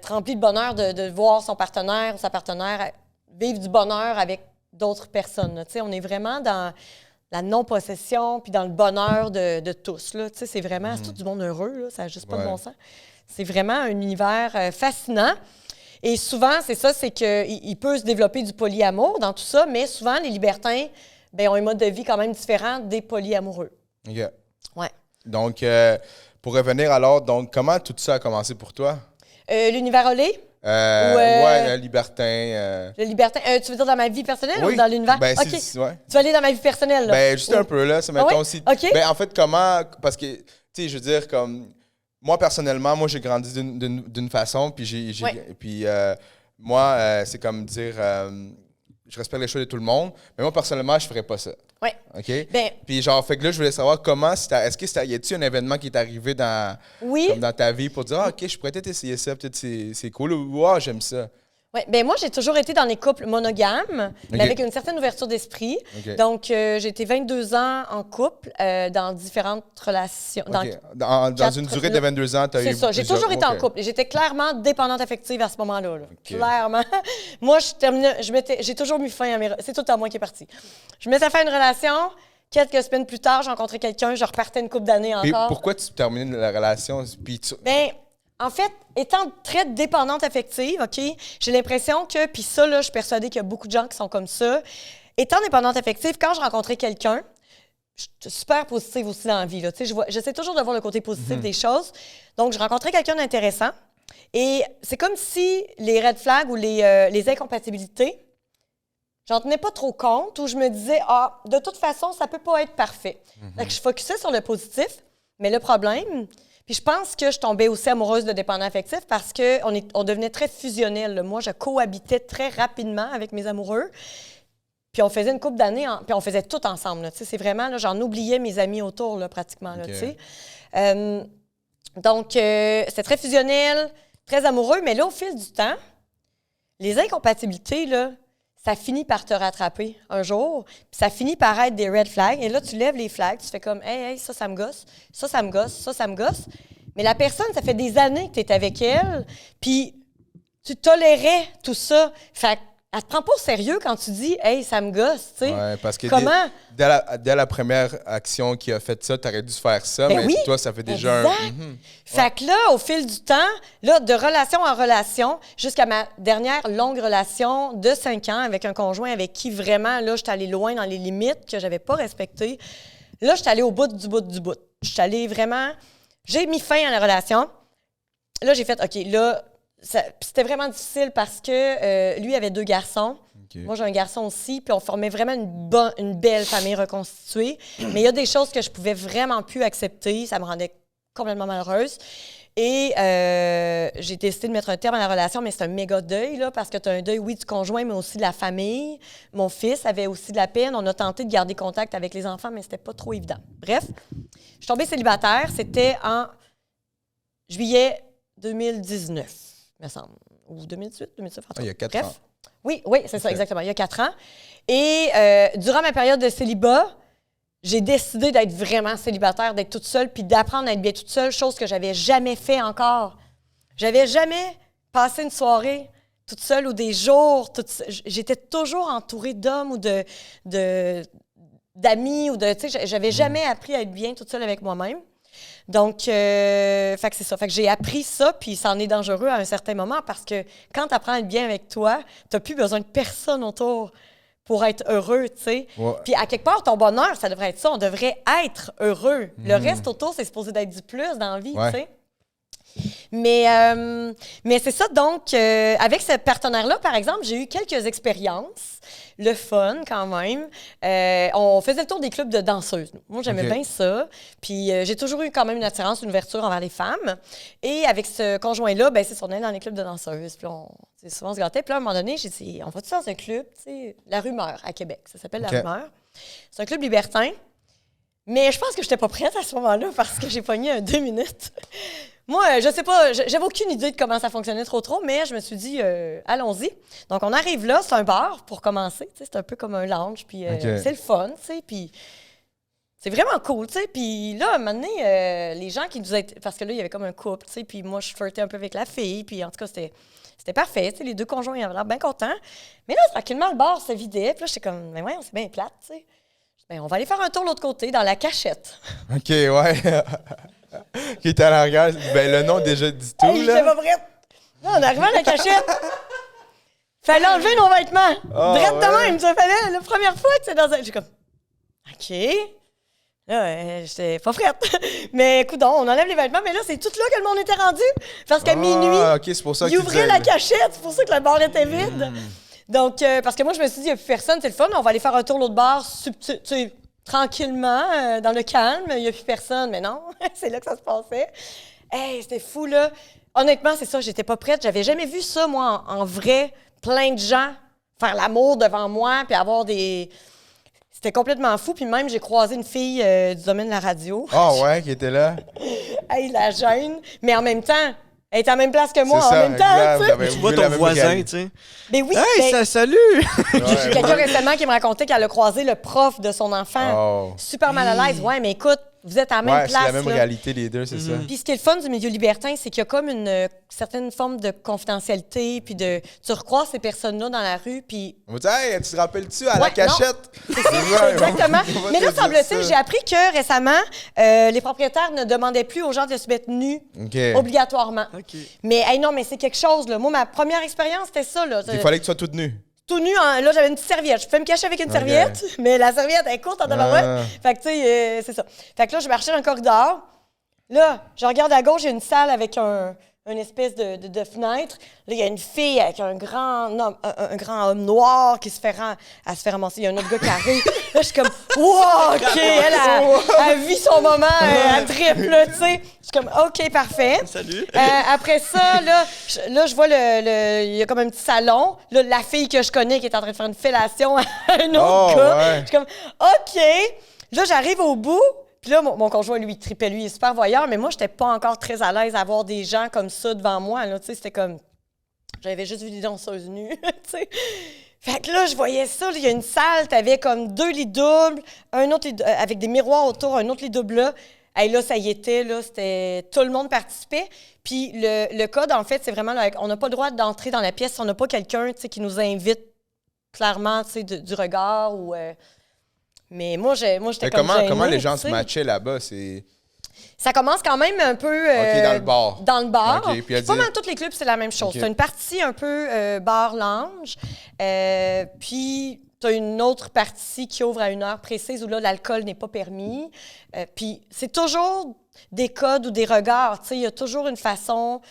rempli de bonheur, de voir son partenaire ou sa partenaire vivre du bonheur avec d'autres personnes. On est vraiment dans la non-possession puis dans le bonheur de tous. C'est vraiment c'est tout du monde heureux. Là, ça n'a juste pas de bon sens. C'est vraiment un univers fascinant. Et souvent, c'est ça, c'est qu'il peut se développer du polyamour dans tout ça, mais souvent, les libertins ont un mode de vie quand même différent des polyamoureux. OK. Ouais. Donc, pour revenir alors, donc, comment tout ça a commencé pour toi? L'univers olé? Ouais, le libertin. Le libertin. Tu veux dire dans ma vie personnelle Oui. ou dans l'univers? Ben, OK. ouais. Tu vas aller dans ma vie personnelle, là? Ben, juste un peu, là. Ça mettons ouais? aussi. OK. Ben, en fait, comment. Parce que, tu sais, je veux dire, comme. Moi, personnellement, j'ai grandi d'une façon, puis puis moi, c'est comme dire. Je respecte les choix de tout le monde, mais moi, personnellement, je ferais pas ça. Oui. OK? Ben, Puis, genre, fait que là, je voulais savoir comment. Est-ce que y a-t-il un événement qui est arrivé comme dans ta vie pour dire, OK, je pourrais peut-être essayer ça, peut-être c'est cool, ou j'aime ça. Oui, ben moi, j'ai toujours été dans les couples monogames, mais avec une certaine ouverture d'esprit. OK. Donc, j'ai été 22 ans en couple dans différentes relations. OK. Dans une durée de 22 ans, tu as eu. C'est ça. J'ai toujours été en couple. Et j'étais clairement dépendante affective à ce moment-là. Là. Clairement. Moi, j'ai toujours mis fin à mes. C'est tout à moi qui est parti. Je mettais fin à une relation. Quelques semaines plus tard, j'ai rencontré quelqu'un. Je repartais une couple d'années encore. Et pourquoi tu terminais la relation? Ben, en fait, étant très dépendante affective, OK, j'ai l'impression que, puis ça, là, je suis persuadée qu'il y a beaucoup de gens qui sont comme ça. Étant dépendante affective, quand je rencontrais quelqu'un, je suis super positive aussi dans la vie, là, j'essaie toujours de voir le côté positif des choses. Donc, je rencontrais quelqu'un d'intéressant et c'est comme si les red flags ou les incompatibilités, j'en tenais pas trop compte, où je me disais, de toute façon, ça peut pas être parfait. Donc, je focusais sur le positif, mais le problème... Puis je pense que je tombais aussi amoureuse de dépendants affectifs parce qu'on devenait très fusionnels. Là. Moi, je cohabitais très rapidement avec mes amoureux. Puis on faisait une couple d'années, puis on faisait tout ensemble. Là, c'est vraiment, là, j'en oubliais mes amis autour, là, pratiquement. Là, donc, c'était très fusionnel, très amoureux. Mais là, au fil du temps, les incompatibilités, là, ça finit par te rattraper un jour, puis ça finit par être des red flags. Et là, tu lèves les flags, tu fais comme « Hey, ça me gosse, ça me gosse, ça me gosse. » Mais la personne, ça fait des années que tu es avec elle, puis tu tolérais tout ça. Fait qu'elle te prend pas au sérieux quand tu dis « Hey, ça me gosse. » tu sais. Ouais, parce que comment? Dès la première action qui a fait ça, tu aurais dû faire ça, Ben mais oui, toi, ça fait déjà exact. Fait que là, au fil du temps, là, de relation en relation, jusqu'à ma dernière longue relation de 5 ans avec un conjoint avec qui vraiment, là, j'étais allée loin dans les limites que j'avais pas respectées. Là, j'étais allée au bout du bout du bout. J'étais allée vraiment... J'ai mis fin à la relation. Là, j'ai fait, OK, là, c'était vraiment difficile parce que lui avait 2 garçons. Okay. Moi, j'ai un garçon aussi, puis on formait vraiment une belle famille reconstituée. Mais il y a des choses que je pouvais vraiment plus accepter. Ça me rendait complètement malheureuse. Et j'ai décidé de mettre un terme à la relation, mais c'est un méga deuil, là, parce que tu as un deuil, oui, du conjoint, mais aussi de la famille. Mon fils avait aussi de la peine. On a tenté de garder contact avec les enfants, mais c'était pas trop évident. Bref, je suis tombée célibataire. C'était en juillet 2019, me semble. Ou 2018, 2019, il y a 4 ans. Oui, c'est ça, exactement. Il y a 4 ans. Et durant ma période de célibat, j'ai décidé d'être vraiment célibataire, d'être toute seule, puis d'apprendre à être bien toute seule, chose que j'avais jamais fait encore. J'avais jamais passé une soirée toute seule ou des jours. J'étais toujours entourée d'hommes ou d'amis ou de. Tu sais, j'avais jamais appris à être bien toute seule avec moi-même. Donc, fait que c'est ça. Fait que j'ai appris ça, puis ça en est dangereux à un certain moment parce que quand tu apprends à être bien avec toi, tu n'as plus besoin de personne autour pour être heureux, tu sais. Ouais. Puis à quelque part, ton bonheur, ça devrait être ça. On devrait être heureux. Le reste autour, c'est supposé d'être du plus dans la vie, tu sais. Mais c'est ça. Donc, avec ce partenaire-là, par exemple, j'ai eu quelques expériences le fun quand même. On faisait le tour des clubs de danseuses. Moi, j'aimais bien ça. Puis j'ai toujours eu quand même une attirance, une ouverture envers les femmes. Et avec ce conjoint-là, ben c'est ça, on allait dans les clubs de danseuses. Puis souvent on se gâtait. Puis là, à un moment donné, j'ai dit, on va-tu dans un club, tu sais, La Rumeur à Québec. Ça s'appelle La Rumeur. C'est un club libertin. Mais je pense que je n'étais pas prête à ce moment-là parce que j'ai pogné un 2 minutes. Moi, je sais pas, j'avais aucune idée de comment ça fonctionnait trop, mais je me suis dit, allons-y. Donc, on arrive là, c'est un bar pour commencer. C'est un peu comme un lounge, puis c'est le fun, tu sais, puis c'est vraiment cool, tu sais. Puis là, à un moment donné, les gens qui nous étaient... Parce que là, il y avait comme un couple, tu sais, puis moi, je flirtais un peu avec la fille, puis en tout cas, c'était parfait, tu sais, les deux conjoints, ils avaient l'air bien contents. Mais là, tranquillement, le bar se vidait, puis là, j'étais comme, mais ouais, c'est bien plate, tu sais. Ben, on va aller faire un tour de l'autre côté, dans la cachette. OK, ouais. Qui était à l'arrière. Ben, le nom déjà dit tout, hey, là. J'étais pas prête. Là, on arrivait à la cachette. Fallait enlever nos vêtements. Drette de même, ça fallait. La première fois que c'est dans un... J'ai comme, OK. Là, j'étais pas prête. Mais écoute, on enlève les vêtements, mais là, c'est tout là que le monde était rendu. Parce qu'à minuit, OK, c'est pour ça il ouvrait la cachette. C'est pour ça que le bar était vide. Donc, parce que moi, je me suis dit, il n'y a plus personne, c'est le fun. On va aller faire un tour l'autre bar, tranquillement, dans le calme. Il n'y a plus personne. Mais non, c'est là que ça se passait. Hey, c'était fou, là. Honnêtement, c'est ça, j'étais pas prête. J'avais jamais vu ça, moi, en vrai. Plein de gens faire l'amour devant moi, puis avoir des... C'était complètement fou. Puis même, j'ai croisé une fille du domaine de la radio. Ah ouais, qui était là. Hey, la gêne. Mais en même temps... Elle est à la même place que moi, ça, en même temps, tu sais. Tu vois ton voisin, tu sais. Mais oui, hey, salut! J'ai quelqu'un récemment qui me racontait qu'elle a croisé le prof de son enfant. Super mal à l'aise. Ouais, mais écoute, vous êtes à la même place. C'est la même réalité, les deux, c'est ça. Puis ce qui est le fun du milieu libertin, c'est qu'il y a comme une certaine forme de confidentialité, puis tu recroises ces personnes-là dans la rue, puis... On va dire, hey, tu te rappelles-tu à la cachette? C'est ça, exactement. Mais là, semble-t-il, j'ai appris que récemment, les propriétaires ne demandaient plus aux gens de se mettre nus obligatoirement. Mais hey, non, mais c'est quelque chose, là. Moi, ma première expérience, c'était ça, là. Il fallait que tu sois toute nue. Tout nu, là, j'avais une petite serviette. Je pouvais me cacher avec une serviette, mais la serviette est courte en tabarouette. Fait que, tu sais, c'est ça. Fait que là, je marchais dans le corridor. Là, je regarde à gauche, il y a une salle avec une espèce de fenêtre. Là, il y a une fille avec un grand homme noir qui se fait ramasser. Il y a un autre gars qui arrive. Là, je suis comme, wow, OK, elle vit son moment, elle triple, là, tu sais. Je suis comme, OK, parfait. Salut. Après ça, là, je vois il y a comme un petit salon. Là, la fille que je connais qui est en train de faire une fellation à un autre gars. Ouais. Je suis comme, OK. Là, j'arrive au bout. Puis là, mon conjoint, lui, il tripait, lui, il est super voyeur, mais moi, j'étais pas encore très à l'aise à voir des gens comme ça devant moi, là, tu sais, c'était comme... J'avais juste vu des danseuses nues, tu sais. Fait que là, je voyais ça, il y a une salle, t'avais comme 2 lits doubles, un autre lit, avec des miroirs autour, un autre lit double là. Et là, ça y était, là, c'était... Tout le monde participait. Puis le code, en fait, c'est vraiment, là, on n'a pas le droit d'entrer dans la pièce si on n'a pas quelqu'un, tu sais, qui nous invite clairement, tu sais, du regard ou... Mais moi, j'étais comme comment les gens se matchaient là-bas? Ça commence quand même un peu... dans le bar. Dans le bar. Okay, puis pas mal tous les clubs, c'est la même chose. Tu as une partie un peu bar-lounge. Puis, tu as une autre partie qui ouvre à une heure précise où là, l'alcool n'est pas permis. Puis, c'est toujours des codes ou des regards. Il y a toujours une façon...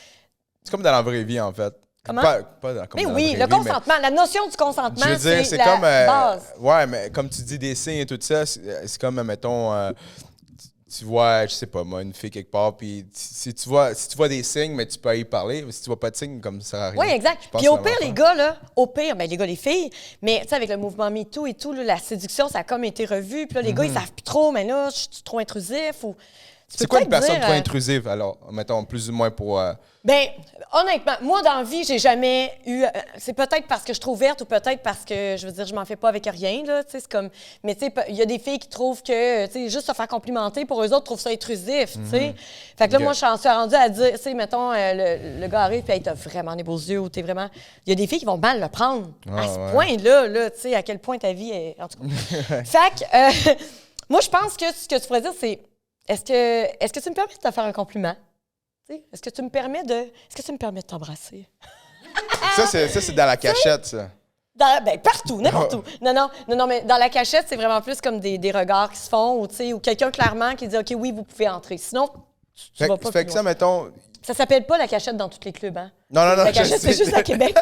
C'est comme dans la vraie vie, en fait. Comment? Pas dans, comme mais dans oui, la le consentement, la notion du consentement, je veux dire, c'est la comme, base. Ouais, mais comme tu dis des signes et tout ça, c'est comme, mettons, tu vois, je sais pas, moi, une fille quelque part, puis si tu vois des signes, mais tu peux y parler. Si tu vois pas de signes, comme ça arrive. Oui, exact. Puis au pire, les gars, là, les gars, les filles, mais tu sais, avec le mouvement MeToo et tout, là, la séduction, ça a comme été revu. Puis là, les gars, ils savent plus trop, mais là, je suis trop intrusif ou... C'est quoi une personne trop intrusive, alors, mettons, plus ou moins pour... Ben, honnêtement, moi, dans la vie, j'ai jamais eu... c'est peut-être parce que je suis trop ouverte ou peut-être parce que, je veux dire, je m'en fais pas avec rien, là, tu sais, c'est comme... Mais, tu sais, il y a des filles qui trouvent que, tu sais, juste se faire complimenter, pour eux autres, trouvent ça intrusif, tu sais. Fait que là, moi, je suis rendue à dire, tu sais, mettons, le gars arrive, puis hey, t'as vraiment des beaux yeux, ou t'es vraiment... Il y a des filles qui vont mal le prendre. À ce point-là, tu sais, à quel point ta vie est... En tout cas. Fait que, moi, je pense que ce que tu pourrais dire, c'est... Est-ce que tu me permets de te faire un compliment? Est-ce que tu me permets de t'embrasser? Ça, c'est dans la cachette, ça. Partout, n'importe où. Non, mais dans la cachette, c'est vraiment plus comme des regards qui se font ou quelqu'un clairement qui dit « OK, oui, vous pouvez entrer. » Sinon, tu vas pas fait que ça, mettons... Ça s'appelle pas la cachette dans tous les clubs, hein? Non, La je cachette, c'est sais. juste à Québec.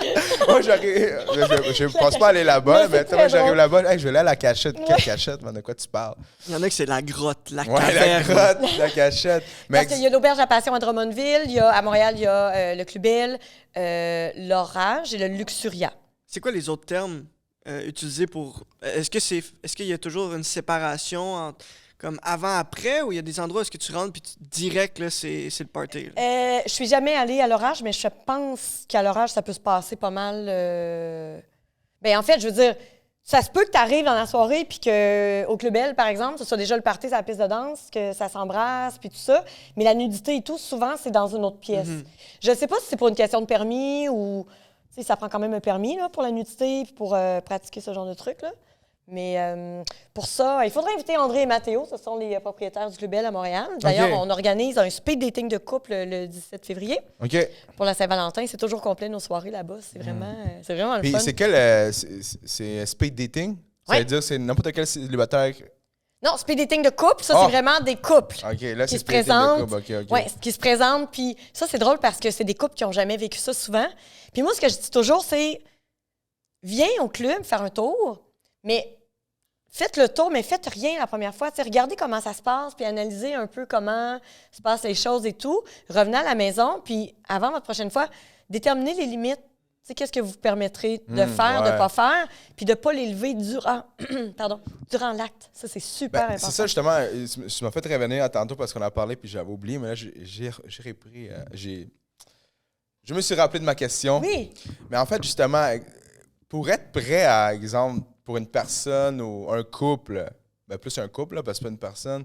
Moi, je pense pas aller là-bas, Mais mais c'est moi, très j'arrive drôle. là-bas. Hey, je vais aller à la cachette. Quelle cachette, man? De quoi tu parles? Il y en a que c'est la grotte, la Ouais, la caverne. grotte, la cachette. Mais Parce qu'il y a l'Auberge à Passion à Drummondville, à Montréal, il y a le Club Bell, l'Orage et le Luxuria. C'est quoi les autres termes utilisés pour... Est-ce qu'il y a toujours une séparation entre, comme avant-après, ou il y a des endroits où est-ce que tu rentres puis direct, là, c'est le party? Là? Je suis jamais allée à l'Orage, mais je pense qu'à l'Orage, ça peut se passer pas mal. Ben, en fait, je veux dire, ça se peut que tu arrives dans la soirée puis qu'au Club Bell, par exemple, ce soit déjà le party sur la piste de danse, que ça s'embrasse puis tout ça. Mais la nudité et tout, souvent, c'est dans une autre pièce. Je sais pas si c'est pour une question de permis ou... Tu sais, ça prend quand même un permis là, pour la nudité puis pour pratiquer ce genre de trucs, là. Mais pour ça, il faudrait inviter André et Mathéo. Ce sont les propriétaires du Club Bell à Montréal. D'ailleurs, OK. on organise un speed dating de couple le 17 février. OK. Pour la Saint-Valentin, c'est toujours complet nos soirées là-bas. C'est vraiment le Puis fun. c'est quel. C'est speed dating? Ça Ouais. veut dire c'est n'importe quel célibataire. Non, speed dating de couple, ça, Ah. c'est vraiment des couples OK, là, qui c'est se speed dating de présentent. couple. OK. Ouais, qui se présentent. Puis ça, c'est drôle parce que c'est des couples qui n'ont jamais vécu ça souvent. Puis moi, ce que je dis toujours, c'est viens au club faire un tour, mais faites le tour, mais faites rien la première fois. T'sais, regardez comment ça se passe, puis analysez un peu comment se passent les choses et tout. Revenez à la maison, puis avant votre prochaine fois, déterminez les limites. Tu sais, qu'est-ce que vous permettrez de faire, de ouais. pas faire, puis de pas les lever durant, durant l'acte. Ça, c'est super Ben, important. c'est ça, justement. Tu m'as fait revenir à tantôt parce qu'on a parlé puis j'avais oublié, mais là, j'ai repris. Je me suis rappelé de ma question. Oui. Mais en fait, justement, pour être prêt, à exemple, pour une personne ou un couple, ben plus un couple, là, parce que c'est pas une personne,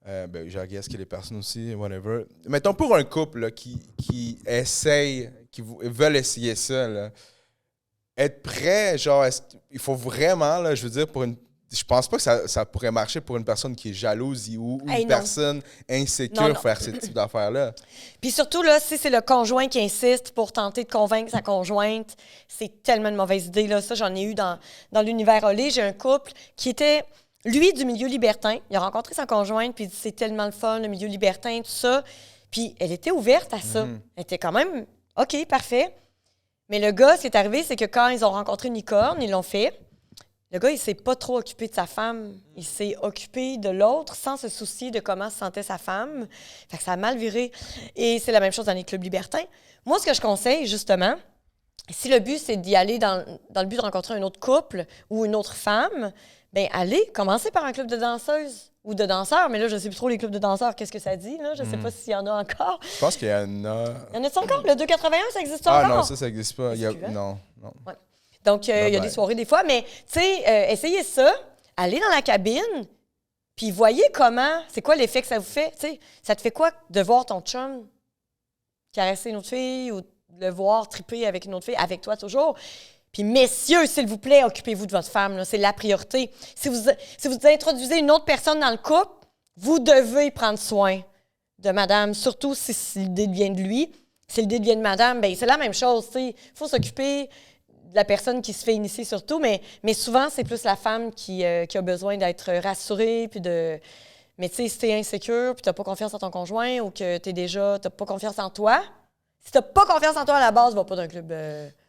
ben, je guess que les personnes aussi, whatever. Mettons pour un couple là, qui essaye, veulent essayer ça, là, être prêt, genre, il faut vraiment, là, je veux dire, je pense pas que ça pourrait marcher pour une personne qui est jalouse ou Hey, une non. personne insécure Non. faire ce type d'affaires-là. Puis surtout, là, si c'est le conjoint qui insiste pour tenter de convaincre sa conjointe, c'est tellement une mauvaise idée. Là. Ça, j'en ai eu dans l'univers Olé. J'ai un couple qui était, lui, du milieu libertin. Il a rencontré sa conjointe, puis il dit c'est tellement le fun, le milieu libertin, tout ça. Puis elle était ouverte à ça. Elle était quand même, OK, parfait. Mais le gars, ce qui est arrivé, c'est que quand ils ont rencontré une licorne, ils l'ont fait. Le gars, il s'est pas trop occupé de sa femme. Il s'est occupé de l'autre sans se soucier de comment se sentait sa femme. Fait que ça a mal viré. Et c'est la même chose dans les clubs libertins. Moi, ce que je conseille, justement, si le but, c'est d'y aller dans le but de rencontrer un autre couple ou une autre femme, bien, allez, commencez par un club de danseuses ou de danseurs. Mais là, je ne sais plus trop les clubs de danseurs, qu'est-ce que ça dit, là? Je ne sais pas s'il y en a encore. Je pense qu'il y en a. Il y en a encore? Le 281, ça existe Ah encore? non, ça n'existe pas. Non. Ouais. Donc, il y a des soirées des fois, mais, tu sais, essayez ça, allez dans la cabine, puis voyez comment, c'est quoi l'effet que ça vous fait. Tu sais, ça te fait quoi de voir ton chum caresser une autre fille ou de le voir triper avec une autre fille, avec toi toujours? Puis, messieurs, s'il vous plaît, occupez-vous de votre femme, là, c'est la priorité. Si vous introduisez une autre personne dans le couple, vous devez prendre soin de madame, surtout si l'idée vient de lui. Si l'idée vient de madame, bien, c'est la même chose, tu sais. Il faut s'occuper de la personne qui se fait initier surtout, mais souvent, c'est plus la femme qui a besoin d'être rassurée, puis de... Mais tu sais, si t'es insécure, puis t'as pas confiance en ton conjoint, ou que t'as pas confiance en toi, si t'as pas confiance en toi à la base, va pas d'un club...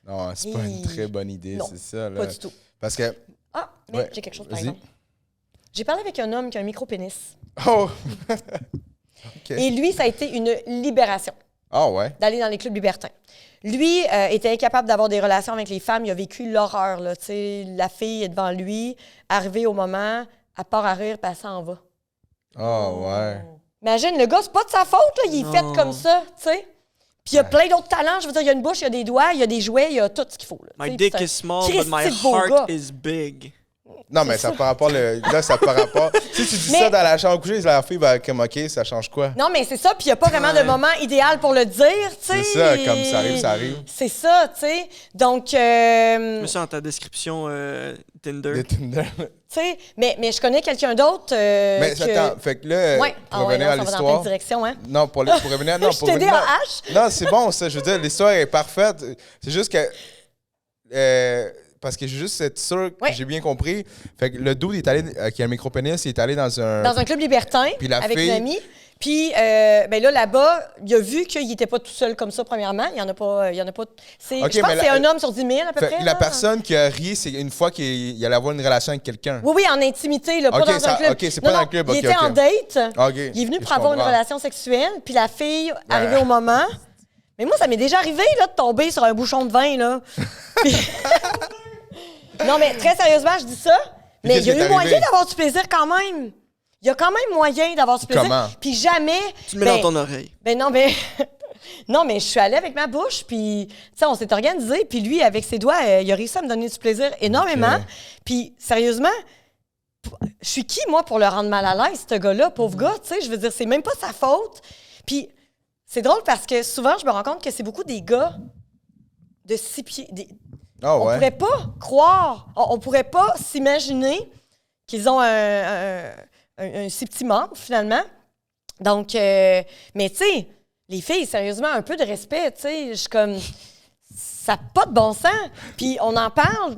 Non, c'est pas une très bonne idée, Non, c'est ça. Là. pas du tout. Parce que... Ah, mais Ouais, j'ai quelque chose, par vas-y. exemple. J'ai parlé avec un homme qui a un micro-pénis. Oh! OK. Et lui, ça a été une libération Ah ouais? d'aller dans les clubs libertins. Lui était incapable d'avoir des relations avec les femmes. Il a vécu l'horreur. Là, tu sais, la fille est devant lui, arrivée au moment, elle part à rire, puis elle s'en va. Ah ouais. Imagine, le gars, c'est pas de sa faute, là, il est Non. fait comme ça, tu sais. Puis il y a plein d'autres talents. Je veux dire, il y a une bouche, il y a des doigts, il y a des jouets, il y a tout ce qu'il faut. Là, My tu sais, dick c'est un is small, but my Christy de beau heart gars. is big. Non, mais ça par rapport... Là, ça par rapport... Si tu dis Mais- ça dans la chambre couchée, la fille va comme, OK, ça change quoi? Non, mais c'est ça, puis il n'y a pas vraiment de Ouais. moment idéal pour le dire, tu sais. C'est ça, comme ça arrive, ça arrive. C'est ça, tu sais. Donc, tu Mets ça dans ta description Tinder. De Tinder. sais, mais je connais quelqu'un d'autre Mais que... attends, fait que là, Ouais. pour Ah ouais, revenir non, à ça va dans l'histoire... plein de directions, hein. Non, pour revenir... Non, Je pour t'ai revenir... dit en H. Non, c'est bon, ça. Je veux dire, l'histoire est parfaite. C'est juste que... parce que je suis juste être sûr que Ouais. j'ai bien compris. Fait que le dude, il est allé, qui a un micro-pénis, il est allé dans un... Dans un club libertin, Puis la avec fille- une amie. Puis, ben là, là-bas, il a vu qu'il n'était pas tout seul comme ça, premièrement. Il n'y en a pas. Ok, je pense mais que c'est un homme sur 10 000 à peu Fait près. que la là. personne qui a ri, c'est une fois qu'il allait avoir une relation avec quelqu'un. Oui, en intimité, là, pas Ok, dans un club. ok, c'est pas Non, dans non, le club, Il ok, était ok. en date. Ok, Il est venu je pour avoir une comprends. relation sexuelle, puis la fille, arrivée au moment. Mais moi, ça m'est déjà arrivé, là, de tomber sur un bouchon de vin, là. Puis- non, mais très sérieusement, je dis ça. Mais il y qu'est-ce a qui eu est moyen arrivé? d'avoir du plaisir quand même. Il y a quand même moyen d'avoir du plaisir. Comment? Puis jamais. Tu le mets dans ton oreille. Ben non, mais. Non, mais je suis allée avec ma bouche, puis, tu sais, on s'est organisé, puis lui, avec ses doigts, il a réussi à me donner du plaisir énormément. Ok. Puis, sérieusement, je suis qui, moi, pour le rendre mal à l'aise, ce gars-là, pauvre gars, tu sais, je veux dire, c'est même pas sa faute. Puis, c'est drôle parce que souvent, je me rends compte que c'est beaucoup des gars de 6 pieds. Ah On ouais. pourrait pas croire, on pourrait pas s'imaginer qu'ils ont un si petit membre, finalement. Donc, mais tu sais, les filles, sérieusement, un peu de respect, tu sais, je suis comme, ça n'a pas de bon sens. Puis on en parle.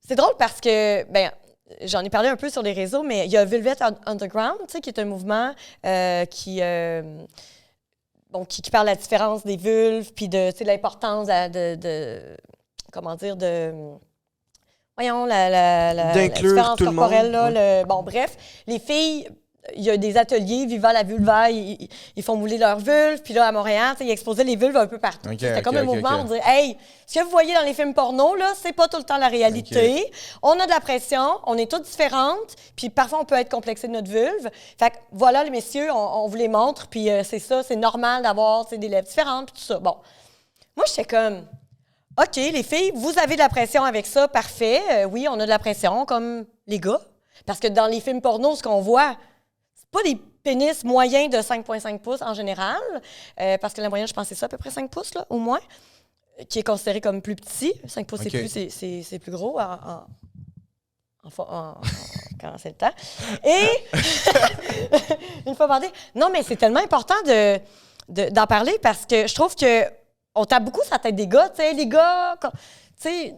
C'est drôle parce que, ben, j'en ai parlé un peu sur les réseaux, mais il y a Velvet Underground, tu sais, qui est un mouvement qui parle de la différence des vulves, puis de, tu sais, l'importance comment dire, voyons, la D'inclure différence tout le monde, corporelle, là, ouais. bon, bref, les filles, il y a des ateliers Viva la vulva, ils font mouler leurs vulves, puis là, à Montréal, tu sais, ils exposaient les vulves un peu partout. Ok, C'était ok, comme un ok, mouvement, ok. on dirait, hey, ce que vous voyez dans les films porno, là, c'est pas tout le temps la réalité. On a de la pression, on est toutes différentes, puis parfois, on peut être complexé de notre vulve. Fait que voilà, les messieurs, on vous les montre, puis c'est ça, c'est normal d'avoir, tu sais, des lèvres différentes, puis tout ça. Bon. Moi, j'étais comme, OK, les filles, vous avez de la pression avec ça, parfait. Oui, on a de la pression, comme les gars. Parce que dans les films porno, ce qu'on voit, c'est pas des pénis moyens de 5,5 pouces en général. Parce que la moyenne, je pense, c'est ça, à peu près 5 pouces, là, au moins, qui est considéré comme plus petit. 5 pouces, OK. c'est plus, c'est plus gros quand c'est le temps. Et, une fois parlé, non, mais c'est tellement important d'en parler parce que je trouve que on tape beaucoup sur la tête des gars, tu sais, les gars, tu sais,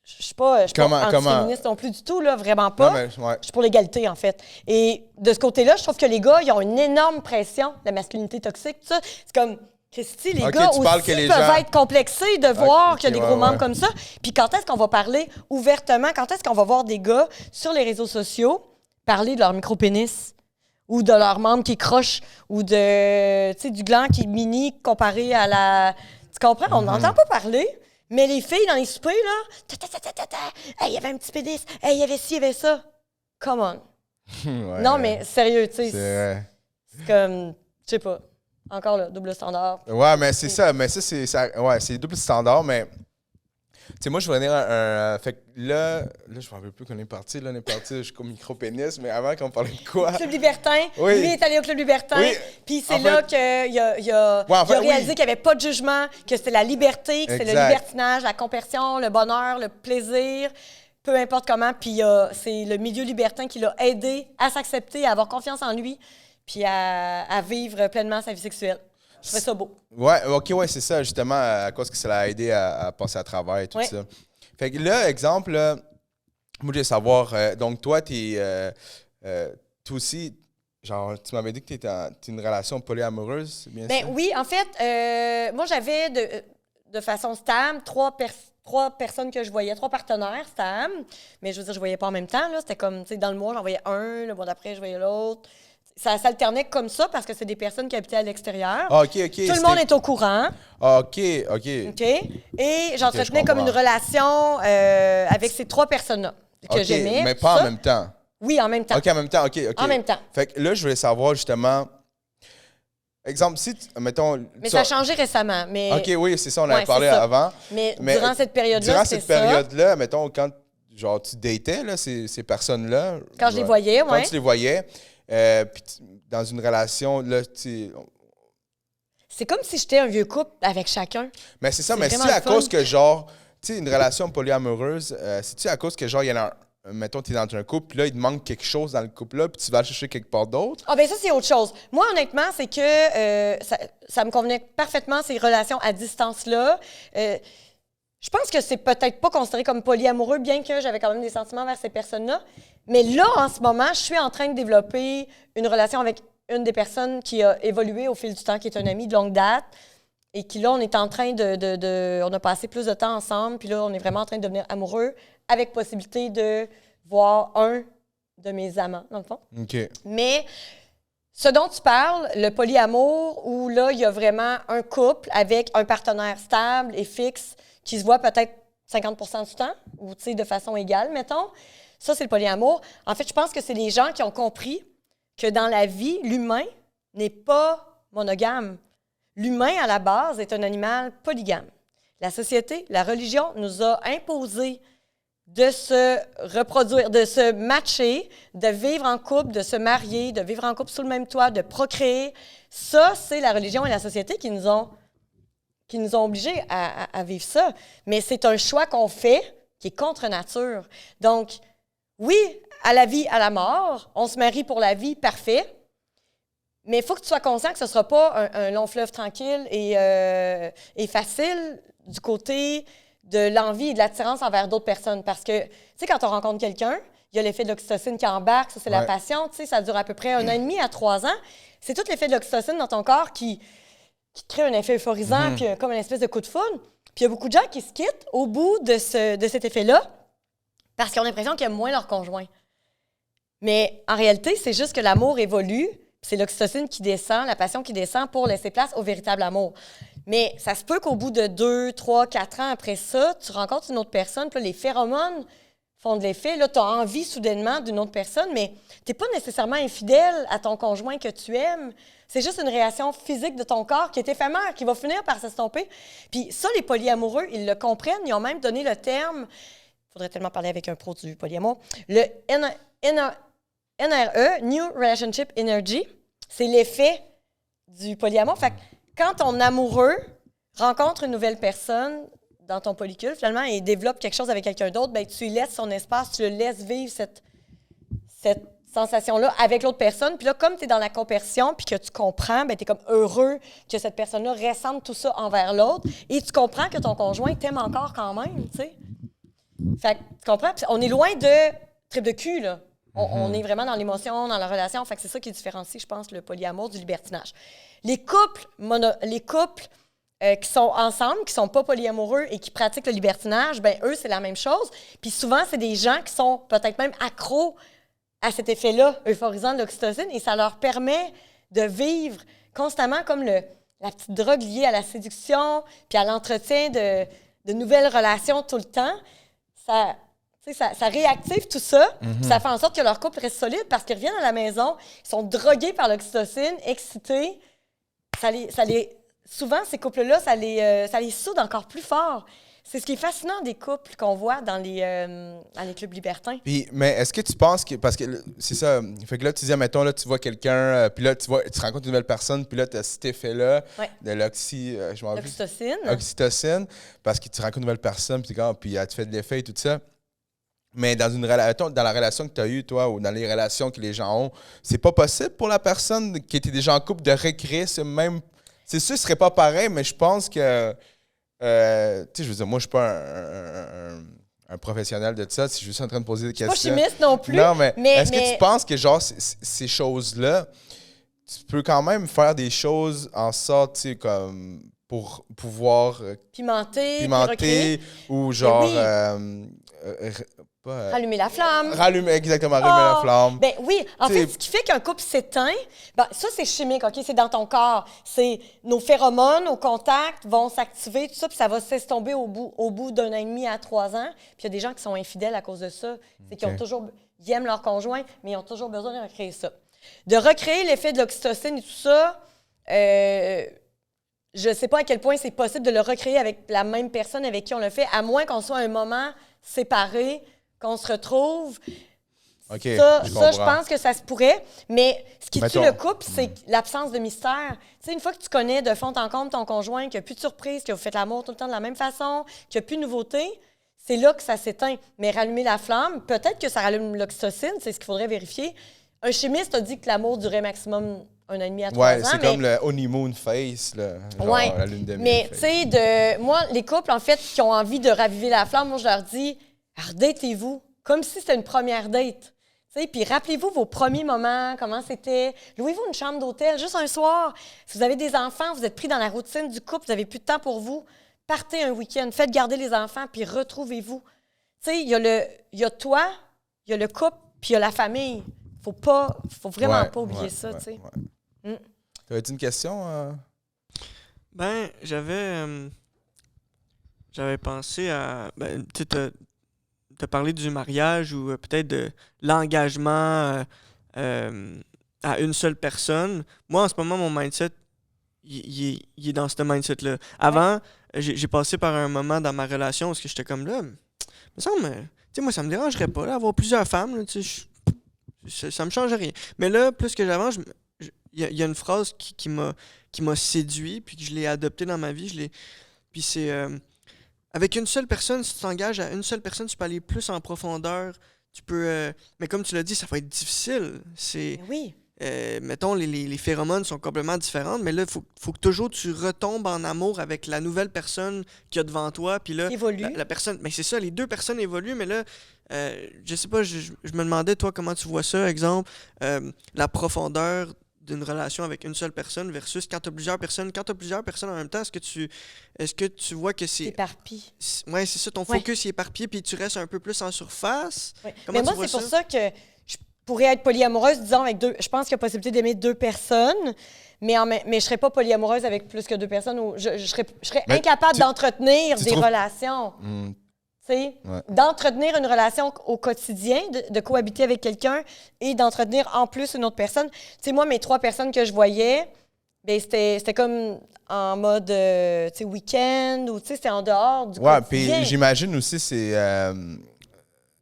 je suis pas anti-féministe non plus du tout, là, vraiment pas. Non, mais, ouais. Je suis pour l'égalité, en fait. Et de ce côté-là, je trouve que les gars, ils ont une énorme pression, la masculinité toxique, tout ça. C'est comme, Christy, les Ok, gars tu parles aussi que les peuvent gens- être complexés de voir qu'il y a des ouais, gros membres ouais. comme ça. Puis quand est-ce qu'on va parler ouvertement, quand est-ce qu'on va voir des gars sur les réseaux sociaux parler de leur micro-pénis ou de leur membre qui croche ou de, tu sais, du gland qui est mini comparé à la... Tu comprends? On n'entend pas parler. Mais les filles, dans les soupers, là, hey, il y avait un petit pénis, hey, il y avait ci, il y avait ça. Come on. Ouais. Non, mais sérieux, tu sais, C'est- c'est comme, je sais pas, encore là, double standard. Ouais, mais c'est ça. Mais ça, c'est double standard, mais. Tu sais, moi, je vais venir fait que là, je me rappelle plus qu'on est parti. Là, on est parti jusqu'au micro-pénis, mais avant qu'on parlait de quoi? Club Libertin, Oui. lui est allé au Club Libertin, Oui. puis c'est En là fait- qu'il a Ouais, en fait, réalisé oui. qu'il n'y avait pas de jugement, que c'était la liberté, que c'était le Exact. libertinage, la compersion, le bonheur, le plaisir, peu importe comment. Puis c'est le milieu libertin qui l'a aidé à s'accepter, à avoir confiance en lui, puis à vivre pleinement sa vie sexuelle. Je trouvais ça beau. Ouais, ok, ouais, c'est ça, justement, à cause que ça l'a aidé à passer à travers et tout Ouais. ça. Fait que là, exemple, là, moi, je veux savoir, donc toi, toi aussi, genre, tu m'avais dit que t'es une relation polyamoureuse, c'est bien Ben ça? oui, en fait, moi, j'avais de façon stable trois personnes que je voyais, 3 partenaires stables. Mais je veux dire, je voyais pas en même temps. Là. C'était comme, tu sais, dans le mois, j'en voyais un. Le mois d'après, je voyais l'autre. Ça s'alternait comme ça parce que c'est des personnes qui habitaient à l'extérieur. Ah, ok, ok. Tout le monde est au courant. Ah, ok, ok. OK? Et j'entretenais Ok, je comme une comprends. relation avec ces 3 personnes-là que Ok, j'aimais. mais tout pas ça. en même temps. Oui, en même temps. Ok, en même temps, ok, ok. En même temps. Fait que là, je voulais savoir, justement, exemple, si, mettons... Mais ça a changé récemment. Mais, Ok, oui, c'est ça, on avait Ouais, parlé c'est ça. avant. mais Mais durant cette période-là, Durant c'était cette ça. période-là, mettons, quand genre, tu datais là, ces personnes-là. Quand je les voyais, Quand ouais. tu les voyais, puis dans une relation, là, C'est comme si j'étais un vieux couple avec chacun. mais c'est ça, C'est mais c'est vraiment à le fun. cause que, genre, tu sais, une relation polyamoureuse, c'est-tu à cause que, genre, il y en a mettons, tu es dans un couple, puis là, il te manque quelque chose dans le couple-là, puis tu vas le chercher quelque part d'autre. Ah ben ça, c'est autre chose. Moi, honnêtement, c'est que ça me convenait parfaitement, ces relations à distance-là. Je pense que c'est peut-être pas considéré comme polyamoureux, bien que j'avais quand même des sentiments vers ces personnes-là. Mais là, en ce moment, je suis en train de développer une relation avec une des personnes qui a évolué au fil du temps, qui est un ami de longue date, et qui, là, on est en train on a passé plus de temps ensemble, puis là, on est vraiment en train de devenir amoureux, avec possibilité de voir un de mes amants, dans le fond. OK. Mais ce dont tu parles, le polyamour, où là, il y a vraiment un couple avec un partenaire stable et fixe qui se voit peut-être 50% du temps, ou tu sais, de façon égale, mettons. Ça, c'est le polyamour. En fait, je pense que c'est les gens qui ont compris que dans la vie, l'humain n'est pas monogame. L'humain, à la base, est un animal polygame. La société, la religion nous a imposé de se reproduire, de se matcher, de vivre en couple, de se marier, de vivre en couple sous le même toit, de procréer. Ça, c'est la religion et la société qui nous ont obligés à vivre ça. Mais c'est un choix qu'on fait qui est contre nature. Donc, oui, à la vie, à la mort, on se marie pour la vie, parfait. Mais il faut que tu sois conscient que ce ne sera pas un long fleuve tranquille et facile du côté de l'envie et de l'attirance envers d'autres personnes. Parce que, tu sais, quand on rencontre quelqu'un, il y a l'effet de l'oxytocine qui embarque, ça, c'est la passion, tu sais, ça dure à peu près 1 an et demi à 3 ans. C'est tout l'effet de l'oxytocine dans ton corps qui crée un effet euphorisant, puis comme une espèce de coup de foudre. Puis il y a beaucoup de gens qui se quittent au bout de cet effet-là parce qu'ils ont l'impression qu'ils aiment moins leur conjoint. Mais en réalité, c'est juste que l'amour évolue, c'est l'oxytocine qui descend, la passion qui descend pour laisser place au véritable amour. Mais ça se peut qu'au bout de 2, 3, 4 ans après ça, tu rencontres une autre personne, puis là, les phéromones font de l'effet. Là, tu as envie soudainement d'une autre personne, mais tu n'es pas nécessairement infidèle à ton conjoint que tu aimes. C'est juste une réaction physique de ton corps qui est éphémère, qui va finir par s'estomper. Puis ça, les polyamoureux, ils le comprennent. Ils ont même donné le terme, il faudrait tellement parler avec un pro du polyamour, le NRE, New Relationship Energy, c'est l'effet du polyamour. Fait que quand ton amoureux rencontre une nouvelle personne dans ton polycule, finalement, et développe quelque chose avec quelqu'un d'autre, ben, tu lui laisses son espace, tu le laisses vivre cette sensation-là avec l'autre personne. Puis là, comme tu es dans la compersion puis que tu comprends, ben, tu es comme heureux que cette personne-là ressente tout ça envers l'autre et tu comprends que ton conjoint t'aime encore quand même, tu sais. Fait que, tu comprends? Puis on est loin de trip de cul, là. On est vraiment dans l'émotion, dans la relation. Fait que c'est ça qui différencie, je pense, le polyamour du libertinage. Les couples qui sont ensemble, qui sont pas polyamoureux et qui pratiquent le libertinage, ben eux, c'est la même chose. Puis souvent, c'est des gens qui sont peut-être même accros à cet effet-là, euphorisant de l'oxytocine, et ça leur permet de vivre constamment comme la petite drogue liée à la séduction, puis à l'entretien de nouvelles relations tout le temps. Ça réactive tout ça, puis ça fait en sorte que leur couple reste solide parce qu'ils reviennent à la maison, ils sont drogués par l'oxytocine, excités. Souvent, ces couples-là, ça les soude encore plus fort. C'est ce qui est fascinant des couples qu'on voit dans les clubs libertins. Puis, mais est-ce que tu penses que... Parce que c'est ça, fait que là, tu disais, mettons, là, tu vois quelqu'un, puis là, tu rencontres une nouvelle personne, puis là, tu as cet effet-là de l'oxytocine, parce que tu rencontres une nouvelle personne, puis elle te fait de l'effet et tout ça. Mais dans la relation que tu as eue, toi, ou dans les relations que les gens ont, c'est pas possible pour la personne qui était déjà en couple de recréer ce même... C'est sûr, ce serait pas pareil, mais je pense que... tu sais, je veux dire, moi, je suis pas un professionnel de ça. Si je suis juste en train de poser des questions. Je suis pas chimiste non plus. Non, mais est-ce que tu penses que, genre, ces choses-là, tu peux quand même faire des choses en sorte, tu sais, comme pour pouvoir... pimenter ou genre... Rallumer la flamme. Rallumer la flamme. Ben oui. En fait, ce qui fait qu'un couple s'éteint, ben, ça, c'est chimique, OK? C'est dans ton corps. C'est nos phéromones au contact vont s'activer, tout ça, puis ça va s'estomper au bout d'1 an et demi à 3 ans. Puis il y a des gens qui sont infidèles à cause de ça. C'est qu'ils ils aiment leur conjoint, mais ils ont toujours besoin de recréer ça. De recréer l'effet de l'oxytocine et tout ça, je ne sais pas à quel point c'est possible de le recréer avec la même personne avec qui on le fait, à moins qu'on soit à un moment séparé, qu'on se retrouve. Okay, je pense que ça se pourrait. Mais ce qui tue le couple, c'est l'absence de mystère. Tu sais, une fois que tu connais de fond en comble ton conjoint, qu'il n'y a plus de surprise, que vous faites l'amour tout le temps de la même façon, qu'il n'y a plus de nouveauté, c'est là que ça s'éteint. Mais rallumer la flamme, peut-être que ça rallume l'oxytocine, c'est ce qu'il faudrait vérifier. Un chimiste a dit que l'amour durait maximum 1 an et demi à 3 ans. Ouais, c'est comme le honeymoon face, là, genre la lune de miel. Mais tu sais, moi, les couples, en fait, qui ont envie de raviver la flamme, moi, je leur dis, redatez-vous, comme si c'était une première date. Tu sais, puis rappelez-vous vos premiers moments, comment c'était. Louez-vous une chambre d'hôtel juste un soir. Si vous avez des enfants, vous êtes pris dans la routine du couple, vous n'avez plus de temps pour vous, partez un week-end, faites garder les enfants, puis retrouvez-vous. Tu sais, il y a toi, il y a le couple, puis il y a la famille. Faut vraiment pas oublier ça, tu sais. T'avais-tu une question? Ben, j'avais pensé à. Ben, tu sais, t'as parlé du mariage ou peut-être de l'engagement à une seule personne. Moi, en ce moment, mon mindset, il est dans ce mindset-là. Avant, j'ai passé par un moment dans ma relation où j'étais comme là, me semble, tu sais, moi, ça me dérangerait pas, là, avoir plusieurs femmes, là, tu sais, ça me change rien. Mais là, plus que j'avance, il y a une phrase qui m'a séduit, puis que je l'ai adoptée dans ma vie. Puis c'est avec une seule personne, si tu t'engages à une seule personne, tu peux aller plus en profondeur. Tu peux. Mais comme tu l'as dit, ça va être difficile. Ben oui. Mettons, les phéromones sont complètement différentes, mais là, il faut que toujours tu retombes en amour avec la nouvelle personne qu'il y a devant toi. Puis là, la personne. Mais c'est ça, les deux personnes évoluent, mais là, je sais pas, je me demandais, toi, comment tu vois ça, exemple, la profondeur d'une relation avec une seule personne versus quand tu as plusieurs personnes. Quand tu as plusieurs personnes en même temps, est-ce que tu vois que c'est... Éparpillé. Oui, c'est ça, ton focus est éparpillé, puis tu restes un peu plus en surface. Ouais. Comment mais moi, c'est pour ça que je pourrais être polyamoureuse, disons, avec deux... Je pense qu'il y a possibilité d'aimer deux personnes, mais je serais pas polyamoureuse avec plus que deux personnes. Ou je serais incapable d'entretenir des relations. D'entretenir une relation au quotidien, de cohabiter avec quelqu'un et d'entretenir en plus une autre personne. Tu sais, moi, mes 3 personnes que je voyais, ben c'était comme en mode week-end ou c'était en dehors du quotidien. Puis j'imagine aussi, c'est.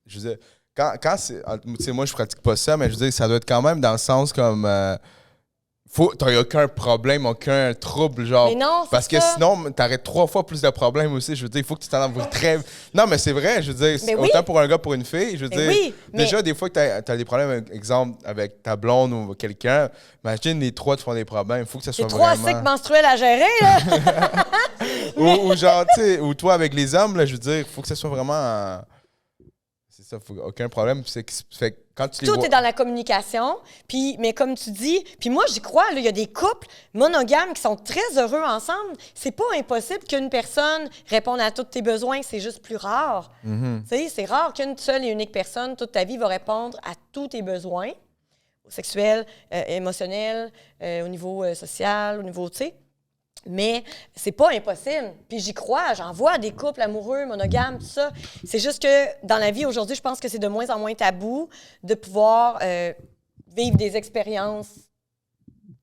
Je veux dire, quand c'est. Tu sais, moi, je pratique pas ça, mais je veux dire, ça doit être quand même dans le sens comme. T'as aucun problème, aucun trouble, genre. Mais non, parce que sinon, t'aurais 3 fois plus de problèmes aussi. Je veux dire, il faut que tu t'en envoies très. Non, mais c'est vrai, je veux dire, autant pour un gars pour une fille. Je veux dire, déjà, des fois que t'as des problèmes, exemple, avec ta blonde ou quelqu'un, imagine les 3 te font des problèmes. Il faut que ça soit vraiment. 3 cycles menstruels à gérer, là! ou genre, tu sais, ou toi avec les hommes, là, je veux dire, il faut que ça soit vraiment. C'est ça, aucun problème. C'est que quand tu Tout est dans la communication. Mais comme tu dis, puis moi, j'y crois, il y a des couples monogames qui sont très heureux ensemble. C'est pas impossible qu'une personne réponde à tous tes besoins, c'est juste plus rare. Tu sais, c'est rare qu'une seule et unique personne, toute ta vie, va répondre à tous tes besoins, sexuels, émotionnels, au niveau social, au niveau, tu sais. Mais c'est pas impossible. Puis j'y crois, j'en vois des couples amoureux, monogames, tout ça. C'est juste que dans la vie aujourd'hui, je pense que c'est de moins en moins tabou de pouvoir vivre des expériences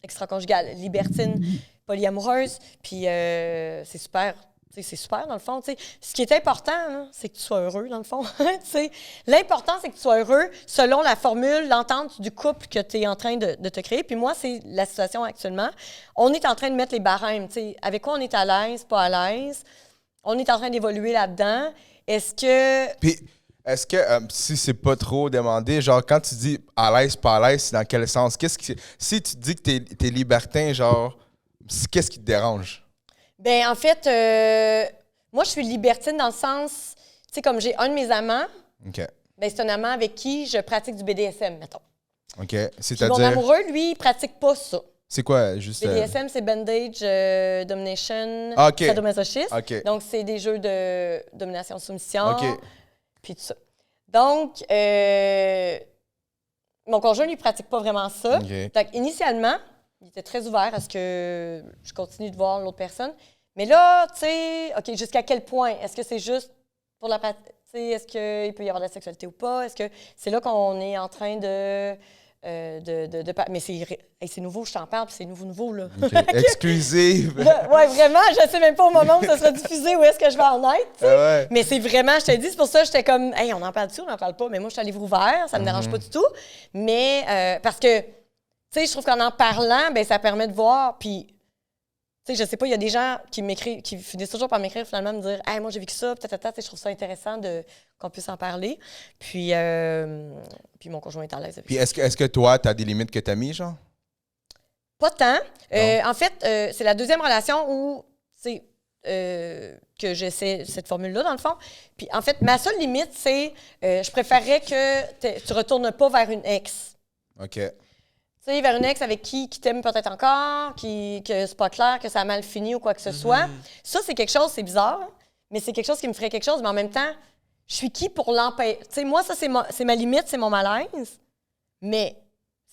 extraconjugales, libertines, polyamoureuses. Puis c'est super. C'est super, dans le fond. T'sais. Ce qui est important, là, c'est que tu sois heureux, dans le fond. L'important, c'est que tu sois heureux selon la formule, l'entente du couple que tu es en train de te créer. Puis moi, c'est la situation actuellement. On est en train de mettre les barèmes. Avec quoi on est à l'aise, pas à l'aise. On est en train d'évoluer là-dedans. Est-ce que... Puis, est-ce que, si c'est pas trop demandé, genre, quand tu dis à l'aise, pas à l'aise, c'est dans quel sens? Si tu dis que t'es libertin, genre, qu'est-ce qui te dérange? Ben en fait, moi, je suis libertine dans le sens, tu sais, comme j'ai un de mes amants, ben c'est un amant avec qui je pratique du BDSM, mettons. OK. C'est-à-dire... Mon amoureux, lui, il pratique pas ça. C'est quoi, juste... BDSM, c'est Bandage, Domination, Sadomasochisme. Donc, c'est des jeux de domination-soumission, puis tout ça. Donc, mon conjoint, lui, pratique pas vraiment ça. Donc, initialement, il était très ouvert à ce que je continue de voir l'autre personne. Mais là, tu sais, OK, jusqu'à quel point? Est-ce que c'est juste pour la pratique? Est-ce qu'il peut y avoir de la sexualité ou pas? Est-ce que c'est là qu'on est en train de mais c'est nouveau, je t'en parle, puis c'est nouveau, là. Exclusive! Oui, vraiment, je sais même pas au moment où ça sera diffusé où est-ce que je vais en être. Mais c'est vraiment, je te dis, c'est pour ça que j'étais comme, hey, on en parle dessus, on n'en parle pas. Mais moi, je suis à livre ouvert, ça me dérange pas du tout. Mais parce que, tu sais, je trouve qu'en parlant, ben ça permet de voir, puis... Tu sais, je sais pas, il y a des gens qui finissent toujours par m'écrire, finalement, me dire « Hey, moi, j'ai vécu ça, peut-être, je trouve ça intéressant qu'on puisse en parler. » Puis mon conjoint est à l'aise avec ça. Puis est-ce que toi, tu as des limites que tu as mis, genre? Pas tant. En fait, c'est la deuxième relation où, que j'essaie cette formule-là, dans le fond. Puis, en fait, ma seule limite, c'est je préférerais que tu retournes pas vers une ex. OK. Tu sais, vers une ex avec qui t'aime peut-être encore, que c'est pas clair, que ça a mal fini ou quoi que ce soit. Ça, c'est quelque chose, c'est bizarre, mais c'est quelque chose qui me ferait quelque chose. Mais en même temps, je suis qui pour l'empêcher? Tu sais, moi, ça, c'est ma limite, c'est mon malaise. Mais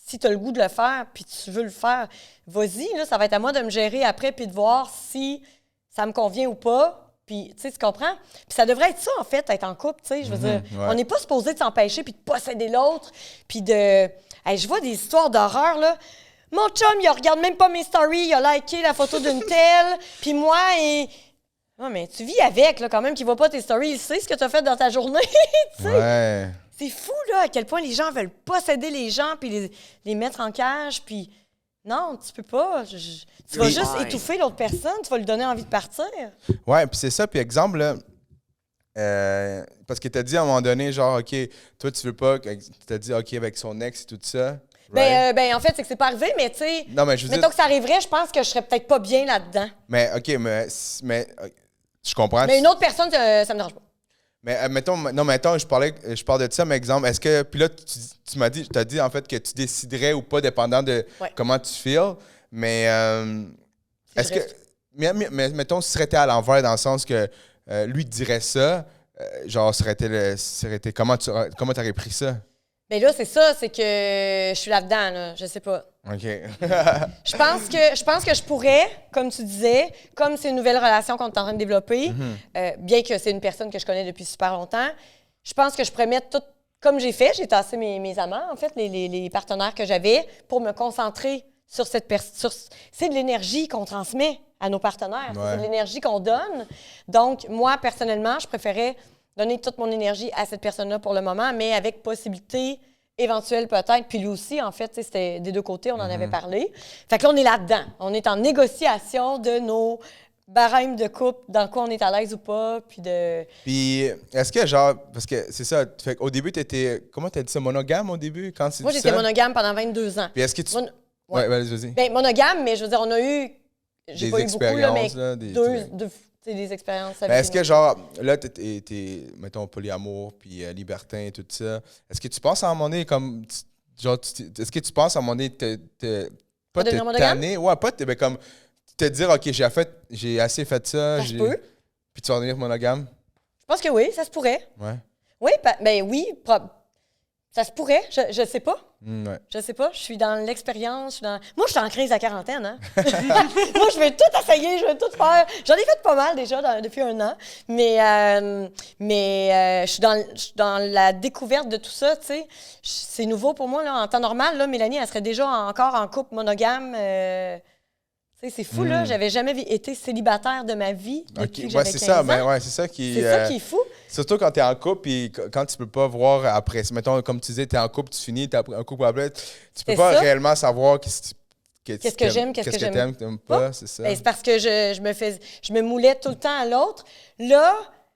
si tu as le goût de le faire puis tu veux le faire, vas-y, là, ça va être à moi de me gérer après puis de voir si ça me convient ou pas. Puis, tu sais, tu comprends? Puis ça devrait être ça, en fait, être en couple, tu sais. Je veux dire, on n'est pas supposé de s'empêcher puis de posséder l'autre puis de... Hey, je vois des histoires d'horreur, là. Mon chum, il regarde même pas mes stories, il a liké la photo d'une telle, puis moi, Non, mais tu vis avec, là, quand même, qu'il voit pas tes stories, il sait ce que tu as fait dans ta journée, tu sais. Ouais. C'est fou, là, à quel point les gens veulent posséder les gens puis les mettre en cage, puis... Non, tu peux pas. Tu vas juste étouffer l'autre personne, tu vas lui donner envie de partir. Ouais, puis c'est ça. Puis exemple, là, parce que t'as dit à un moment donné, genre, OK, toi, tu veux pas... T'as dit, OK, avec son ex et tout ça. Right? Ben, en fait, c'est que c'est pas arrivé, mais tu sais... Non, mais je veux mettons dire... que ça arriverait, je pense que je serais peut-être pas bien là-dedans. Mais, OK, mais je comprends. Mais une autre personne, ça me dérange pas. Mais mettons, je parle de ça, mais exemple, est-ce que... Puis là, tu m'as dit, je t'ai dit en fait que tu déciderais ou pas, dépendant de comment tu feels, mais est-ce que... Mais mettons, si serait à l'envers, dans le sens que lui dirait ça, genre, serait été comment t'aurais pris ça? Mais là, c'est ça, c'est que je suis là-dedans, là, je sais pas. OK. Je pense que je pourrais, comme tu disais, comme c'est une nouvelle relation qu'on est en train de développer, bien que c'est une personne que je connais depuis super longtemps, je pense que je pourrais mettre tout, comme j'ai fait, j'ai tassé mes amants, en fait, les partenaires que j'avais, pour me concentrer sur cette personne. C'est de l'énergie qu'on transmet à nos partenaires, c'est de l'énergie qu'on donne. Donc, moi, personnellement, je préférais donner toute mon énergie à cette personne-là pour le moment, mais avec possibilité éventuelle peut-être. Puis lui aussi, en fait, c'était des deux côtés, on en avait parlé. Fait que là, on est là-dedans. On est en négociation de nos barèmes de couple, dans quoi on est à l'aise ou pas, puis de... Puis, est-ce que, genre, parce que c'est ça, fait qu'au début, t'étais, comment t'as dit ça, monogame au début? Quand tu Moi, dis j'étais ça? monogame pendant 22 ans. Puis est-ce que tu... Ouais, vas-y. Bien, monogame, mais je veux dire, on a eu... J'ai Des pas eu beaucoup, là, mais expériences, là, des expériences. Ben, est-ce que, genre, là, t'es mettons, polyamour, puis libertin et tout ça, est-ce que tu penses à un moment donné, comme, genre, est-ce que tu penses à un moment donné, pas devenir te monogame? tanner, ouais, pas te, ben, comme, te dire, OK, j'ai assez fait ça, Ça se peut. puis tu vas devenir monogame? Je pense que oui, ça se pourrait. Ouais. Oui, ben oui, ça se pourrait, je sais pas. Ouais. Je sais pas, je suis dans l'expérience. Moi, je suis en crise à quarantaine. Hein? Moi, je veux tout essayer, je veux tout faire. J'en ai fait pas mal déjà depuis un an, mais je suis dans la découverte de tout ça. Tu sais, c'est nouveau pour moi. Là. En temps normal, là, Mélanie, elle serait déjà encore en couple monogame. Tu sais, c'est fou, là. J'avais jamais été célibataire de ma vie depuis que j'avais 15 ans. Ben, c'est ça qui... C'est ça qui est fou. Surtout quand t'es en couple et quand tu peux pas voir après. Mettons, comme tu disais, t'es en couple, tu finis, t'es en couple après, tu peux pas réellement savoir qu'est-ce que j'aime, qu'est-ce que t'aimes pas, c'est ça. Ben, c'est parce que je me moulais tout le temps à l'autre. Là,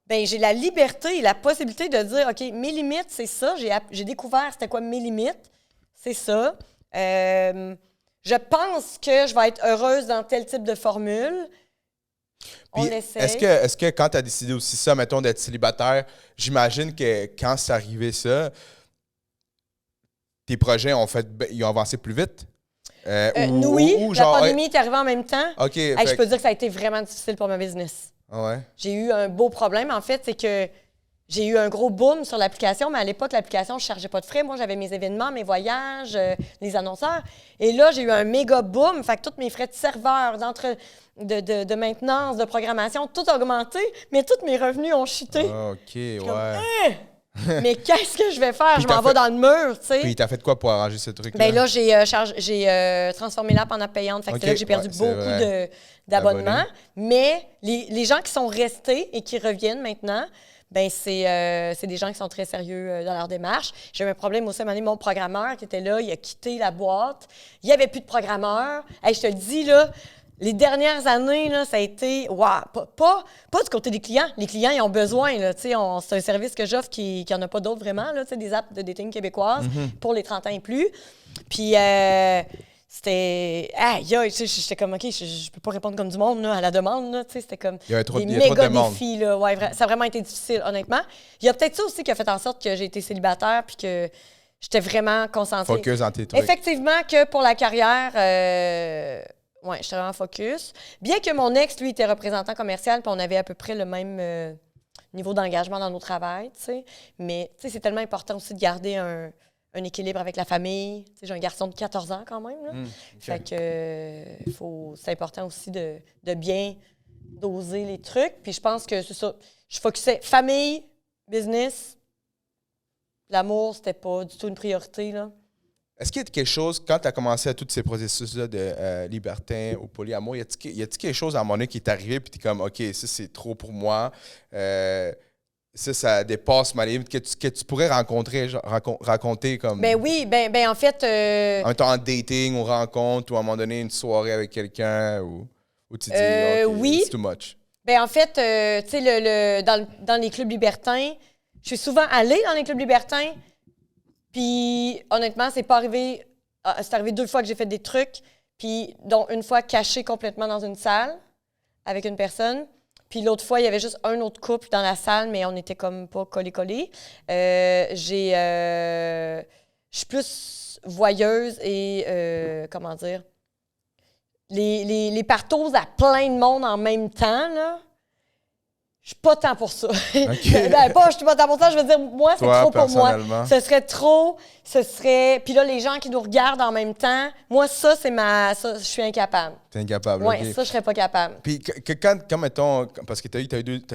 ben j'ai la liberté et la possibilité de dire, OK, mes limites, c'est ça. J'ai découvert c'était quoi mes limites. C'est ça. Je pense que je vais être heureuse dans tel type de formule. On essaie. Est-ce que quand tu as décidé aussi ça, mettons, d'être célibataire, j'imagine que quand c'est arrivé ça, tes projets ils ont avancé plus vite? Oui, la pandémie est arrivée en même temps. OK. Je peux dire que ça a été vraiment difficile pour ma business. Ah ouais? J'ai eu un beau problème, en fait, c'est que j'ai eu un gros boom sur l'application, mais à l'époque, l'application, je ne chargeais pas de frais. Moi, j'avais mes événements, mes voyages, les annonceurs. Et là, j'ai eu un méga boom. Fait que tous mes frais de serveur, de maintenance, de programmation, tout a augmenté, mais tous mes revenus ont chuté. Ah, OK, ouais. Comme, mais qu'est-ce que je vais faire? Je m'en vais dans le mur, tu sais. Puis, t'as fait quoi pour arranger ce truc-là? Ben là, j'ai transformé l'app en app payante. Fait que c'est là que j'ai perdu beaucoup d'abonnements. Mais les gens qui sont restés et qui reviennent maintenant, ben c'est des gens qui sont très sérieux dans leur démarche. J'ai eu un problème aussi à un moment donné, mon programmeur qui était là, il a quitté la boîte. Il n'y avait plus de programmeur. Hey, je te le dis, là, les dernières années, là, ça a été... Wow, pas du côté des clients. Les clients, ils ont besoin. Là, c'est un service que j'offre qui n'y en a pas d'autres vraiment, là, des apps de dating québécoises pour les 30 ans et plus. Puis C'était. Aïe, aïe, tu sais, j'étais comme, OK, je peux pas répondre comme du monde là, à la demande. Là, tu sais, c'était comme Il y avait trop, des il y a trop de méga demandes. défis. Là. Ouais, ça a vraiment été difficile, honnêtement. Il y a peut-être ça aussi qui a fait en sorte que j'ai été célibataire puis que j'étais vraiment concentrée. Focus dans tes trucs. Effectivement, que pour la carrière, ouais, j'étais vraiment focus. Bien que mon ex, lui, était représentant commercial puis on avait à peu près le même niveau d'engagement dans nos travails, tu sais. Mais, tu sais, c'est tellement important aussi de garder un équilibre avec la famille. Tu sais, j'ai un garçon de 14 ans quand même. Là. Fait que c'est important aussi de bien doser les trucs. Puis je pense que c'est ça. Je focusais famille, business. L'amour, c'était pas du tout une priorité. Là. Est-ce qu'il y a quelque chose, quand tu as commencé à tous ces processus-là de libertin ou polyamour, y a-t-il quelque chose à un moment donné qui est arrivé puis tu es comme, OK, ça c'est trop pour moi, ça dépasse ma limite, que tu pourrais rencontrer, genre, raconter comme. Ben oui, ben en fait. En même temps, en dating ou rencontre ou à un moment donné, une soirée avec quelqu'un ou tu dis, OK, oui. it's too much. Ben en fait, tu sais, dans les clubs libertins, je suis souvent allée dans les clubs libertins. Puis, honnêtement, c'est arrivé 2 fois que j'ai fait des trucs, puis dont une fois caché complètement dans une salle avec une personne. Puis l'autre fois, il y avait juste un autre couple dans la salle, mais on était comme pas collés-collés. Je suis plus voyeuse et, comment dire, les partous à plein de monde en même temps, là. Je suis pas tant pour ça. Okay. Je suis pas tant pour ça. Je veux dire, moi, c'est trop pour moi. Ce serait trop. Puis là, les gens qui nous regardent en même temps, moi, ça, je suis incapable. T'es incapable. Oui, okay. ça, je serais pas capable. Puis quand mettons, parce que t'as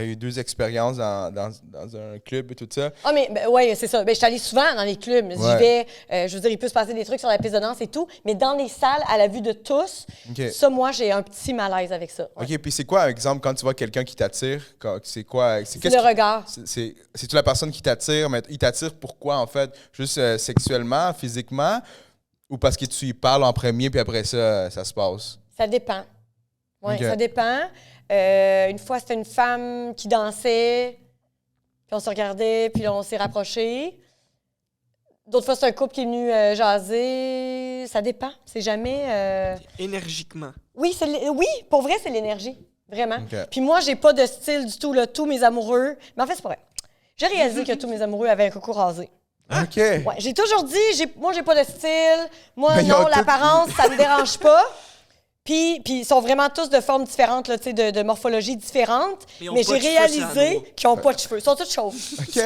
eu 2 expériences dans un club et tout ça. Ah, mais oui, c'est ça. Ben, je suis allée souvent dans les clubs. Ouais. J'y vais, je veux dire, il peut se passer des trucs sur la piste de danse et tout, mais dans les salles, à la vue de tous, ça, moi, j'ai un petit malaise avec ça. Ouais. OK, puis c'est quoi, par exemple, quand tu vois quelqu'un qui t'attire, c'est quoi? C'est le regard. C'est-tu la personne qui t'attire, mais il t'attire pourquoi, en fait? Juste sexuellement, physiquement, ou parce que tu y parles en premier, puis après ça se passe? Ça dépend. Oui, ça dépend. Une fois, c'était une femme qui dansait, puis on se regardait, puis là, on s'est rapprochés. D'autres fois, c'est un couple qui est venu jaser. Ça dépend. C'est jamais... Énergiquement. Oui, pour vrai, c'est l'énergie. Vraiment. Okay. Puis moi, j'ai pas de style du tout. Là, tous mes amoureux... Mais en fait, c'est pas vrai. J'ai réalisé que tous mes amoureux avaient un coco rasé. OK. Ouais, j'ai toujours dit, moi, j'ai pas de style. Moi, non, l'apparence, ça me dérange pas. Puis ils sont vraiment tous de formes différentes, là, de morphologie différente. Mais j'ai réalisé qu'ils n'ont pas de cheveux. Ils sont tous chauves. OK.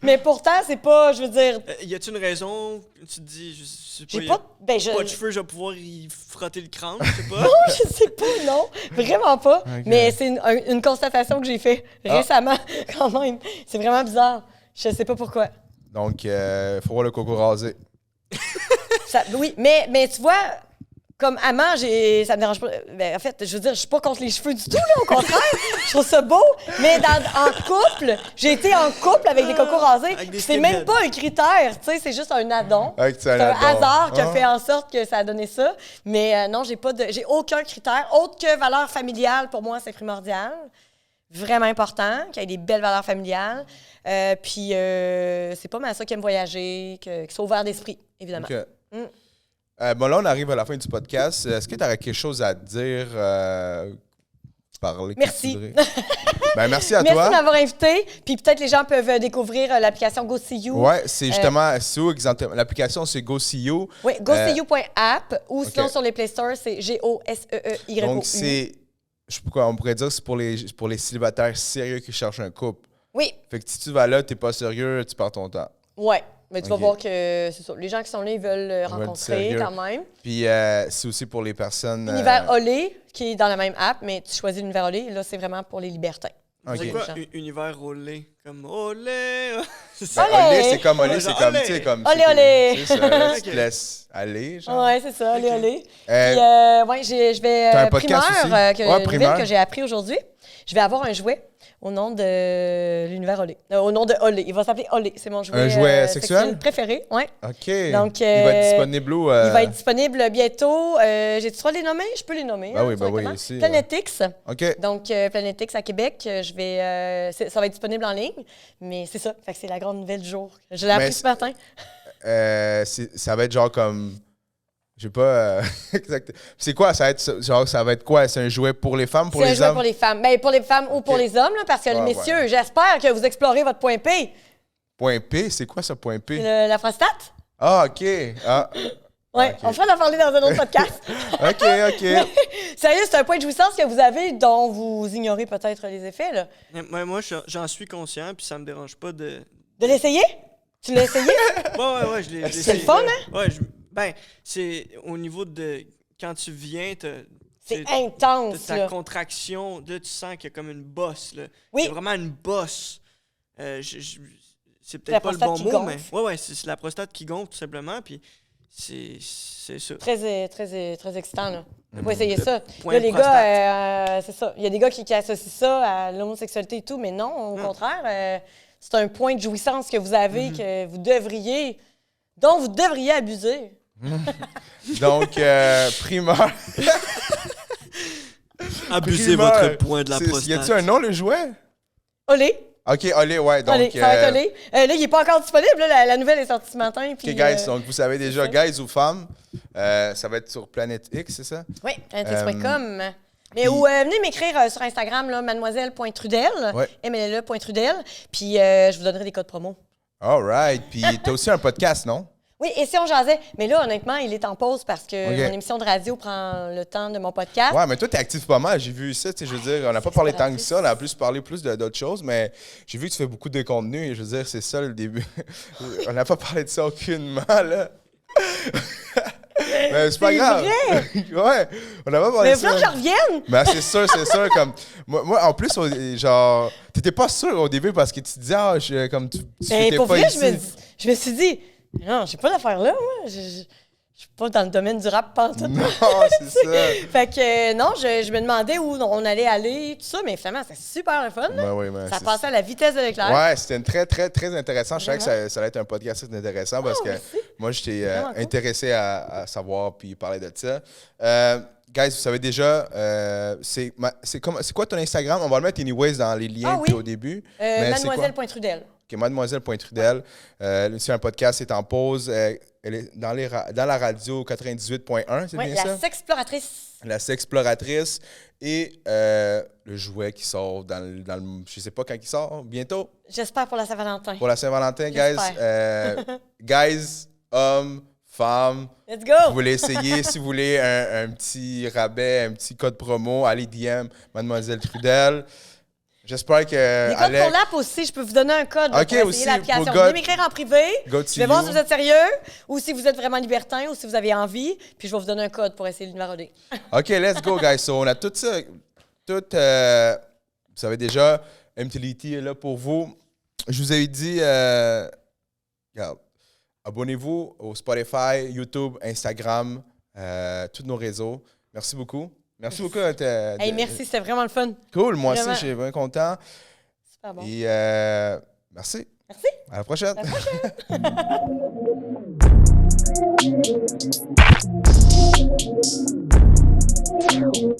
Mais pourtant, c'est pas, je veux dire... y a-t-il une raison? Tu te dis, je sais pas, j'ai pas de cheveux, je vais pouvoir y frotter le crâne, je sais pas. Non, je sais pas, non. Vraiment pas. Okay. Mais c'est une constatation que j'ai faite récemment, quand même. C'est vraiment bizarre. Je sais pas pourquoi. Donc, faut voir le coco rasé. Oui, mais tu vois... Comme amant, ça me dérange pas. Ben, en fait, je veux dire, je suis pas contre les cheveux du tout, là, au contraire. Je trouve ça beau. Mais en couple, j'ai été en couple avec des cocos rasés. C'est même pas un critère, tu sais, c'est juste un addon. C'est un hasard qui a fait en sorte que ça a donné ça. Mais non, j'ai aucun critère autre que valeur familiale. Pour moi, c'est primordial. Vraiment important, qu'il y ait des belles valeurs familiales. Puis c'est pas mal ça qui aime voyager, qui soit ouvert d'esprit, évidemment. Okay. Bon, là, on arrive à la fin du podcast. Est-ce que tu aurais quelque chose à dire, parler? Merci. Merci à toi. Merci de m'avoir invité. Puis peut-être les gens peuvent découvrir l'application Go See You. Oui, c'est justement l'application, c'est Go See You. Oui, goseeyou.app ou sinon sur les Play Store, c'est GOSEEYOU. Donc, on pourrait dire que c'est pour les célibataires sérieux qui cherchent un couple. Oui. Fait que si tu vas là, tu n'es pas sérieux, tu perds ton temps. Oui. Mais tu vas voir que c'est ça. Les gens qui sont là, ils veulent rencontrer quand même. Puis c'est aussi pour les personnes... Univers Olé, qui est dans la même app, mais tu choisis l'Univers Olé. Là, c'est vraiment pour les libertins. C'est quoi Univers Olé? Comme Olé? Olé, c'est comme Olé, c'est comme... Tu sais, comme... Olé, Olé! C'est ça, tu te laisses aller, genre. Ouais, c'est ça, Olé, Olé. Puis, je vais... Primeur, nouvelle que j'ai appris aujourd'hui. Je vais avoir un jouet au nom de l'Univers Olé. Au nom de Olé. Il va s'appeler Olé. C'est mon jouet, un jouet sexuel préféré. Oui. OK. Donc, il va être disponible où? Il va être disponible bientôt. J'ai-tu droit de les nommer? Je peux les nommer. Ben oui, ici. Planète X. OK. Donc, Planète X à Québec. Ça va être disponible en ligne. Mais c'est ça. Fait que c'est la grande nouvelle du jour. Je l'ai appris ce matin. Ça va être genre comme... J'ai pas. Exact. C'est quoi? Ça va être quoi? C'est un jouet pour les femmes, pour les hommes? C'est un jouet pour les femmes. Ben, pour les femmes ou pour les hommes, là, parce que, messieurs, j'espère que vous explorez votre point P. Point P? C'est quoi ça, point P? La prostate? Ah, OK. Ah. Oui, Okay. on fera en parler dans un autre podcast. OK. Mais, sérieux, c'est un point de jouissance que vous avez dont vous ignorez peut-être les effets, là. Moi, j'en suis conscient, puis ça me dérange pas de... De l'essayer? Tu l'as essayé? Ouais, je l'ai C'est le fun, hein? Ouais, ben, c'est au niveau de... Quand tu viens, c'est intense, ta là. contraction, là, tu sens qu'il y a comme une bosse, là. Oui. Il y a vraiment une bosse. C'est La peut-être pas le prostate bon qui mot, gonfle. mais... Ouais, c'est la prostate qui gonfle, tout simplement, puis c'est ça. Très excitant, là. Faut pas essayer ça. Point Là, les prostate. gars, c'est ça. Il y a des gars qui associent ça à l'homosexualité et tout, mais non, au contraire, c'est un point de jouissance que vous avez, dont vous devriez abuser. Donc, primeur. Abusez votre point de la prostate. Y a-tu un nom, le jouet? Olé. OK, Olé, ouais. Donc, Olé, ça va être Olé. Là, il n'est pas encore disponible. Là, la nouvelle est sortie ce matin. Puis, OK, guys, donc vous savez déjà, guys ou femmes, ça va être sur Planète X, c'est ça? Oui, planetx.com. Mais venez m'écrire sur Instagram, là, mademoiselle.trudel, Ouais. mlle.trudel, puis je vous donnerai des codes promo. All right. Puis t'as aussi un podcast, non? Oui, et si on jasait? Mais là, honnêtement, il est en pause parce que OK. mon émission de radio prend le temps de mon podcast. Ouais, mais toi, t'es actif pas mal. J'ai vu ça, tu sais, je veux dire, on n'a pas parlé tant que ça. On a plus parlé plus d'autres choses, mais j'ai vu que tu fais beaucoup de contenu et je veux dire, c'est ça le début. On n'a pas parlé de ça aucunement, là. Mais c'est pas grave. Vrai? Ouais, on n'a pas parlé Mais de ça. faut que je revienne! Ben, c'est sûr, comme... Moi, en plus, genre, t'étais pas sûr au début parce que tu te disais, comme tu Ben, étais pour pas vrai, ici. je me suis dit, non, j'ai pas d'affaire là, moi. Je suis pas dans le domaine du rap pantoute. Non, c'est ça. Fait que non, je me demandais où on allait aller, tout ça, mais finalement, c'est super le fun. là. Ben oui, ben, Ça c'est passait à la vitesse de l'éclair. Ouais, c'était très intéressant. Je savais que ça allait être un podcast très intéressant parce que merci. moi, j'étais Vraiment cool. intéressé à savoir puis parler de ça. Guys, vous savez déjà, c'est quoi ton Instagram? On va le mettre anyways dans les liens oui. puis au début. Mais c'est quoi? Mademoiselle.trudel. OK, mademoiselle.trudel. C'est un podcast, c'est en pause. Elle est dans la radio 98.1, c'est Oui, bien la ça? sexploratrice. La sexploratrice et le jouet qui sort dans le... Je sais pas quand il sort, bientôt. J'espère pour la Saint-Valentin. Pour la Saint-Valentin, guys. Guys, hommes, femmes, Let's go! vous voulez essayer, si vous voulez un petit rabais, un petit code promo, allez DM Mademoiselle Trudel. J'espère que... Les codes pour l'app aussi, je peux vous donner un code là, OK, pour essayer aussi, l'application. pour Vous venez m'écrire en privé. Go to Je vais voir you. si vous êtes sérieux ou si vous êtes vraiment libertin ou si vous avez envie. Puis je vais vous donner un code pour essayer de le marauder. OK, let's go, guys. So, on a tout ça. Vous savez déjà, MTLT est là pour vous. Je vous avais dit, regarde, abonnez-vous au Spotify, YouTube, Instagram, tous nos réseaux. Merci beaucoup. Merci beaucoup. Hey, merci, c'était vraiment le fun. Cool, moi Vraiment. aussi, je suis vraiment content. Super bon. Et merci. Merci. À la prochaine. À la prochaine.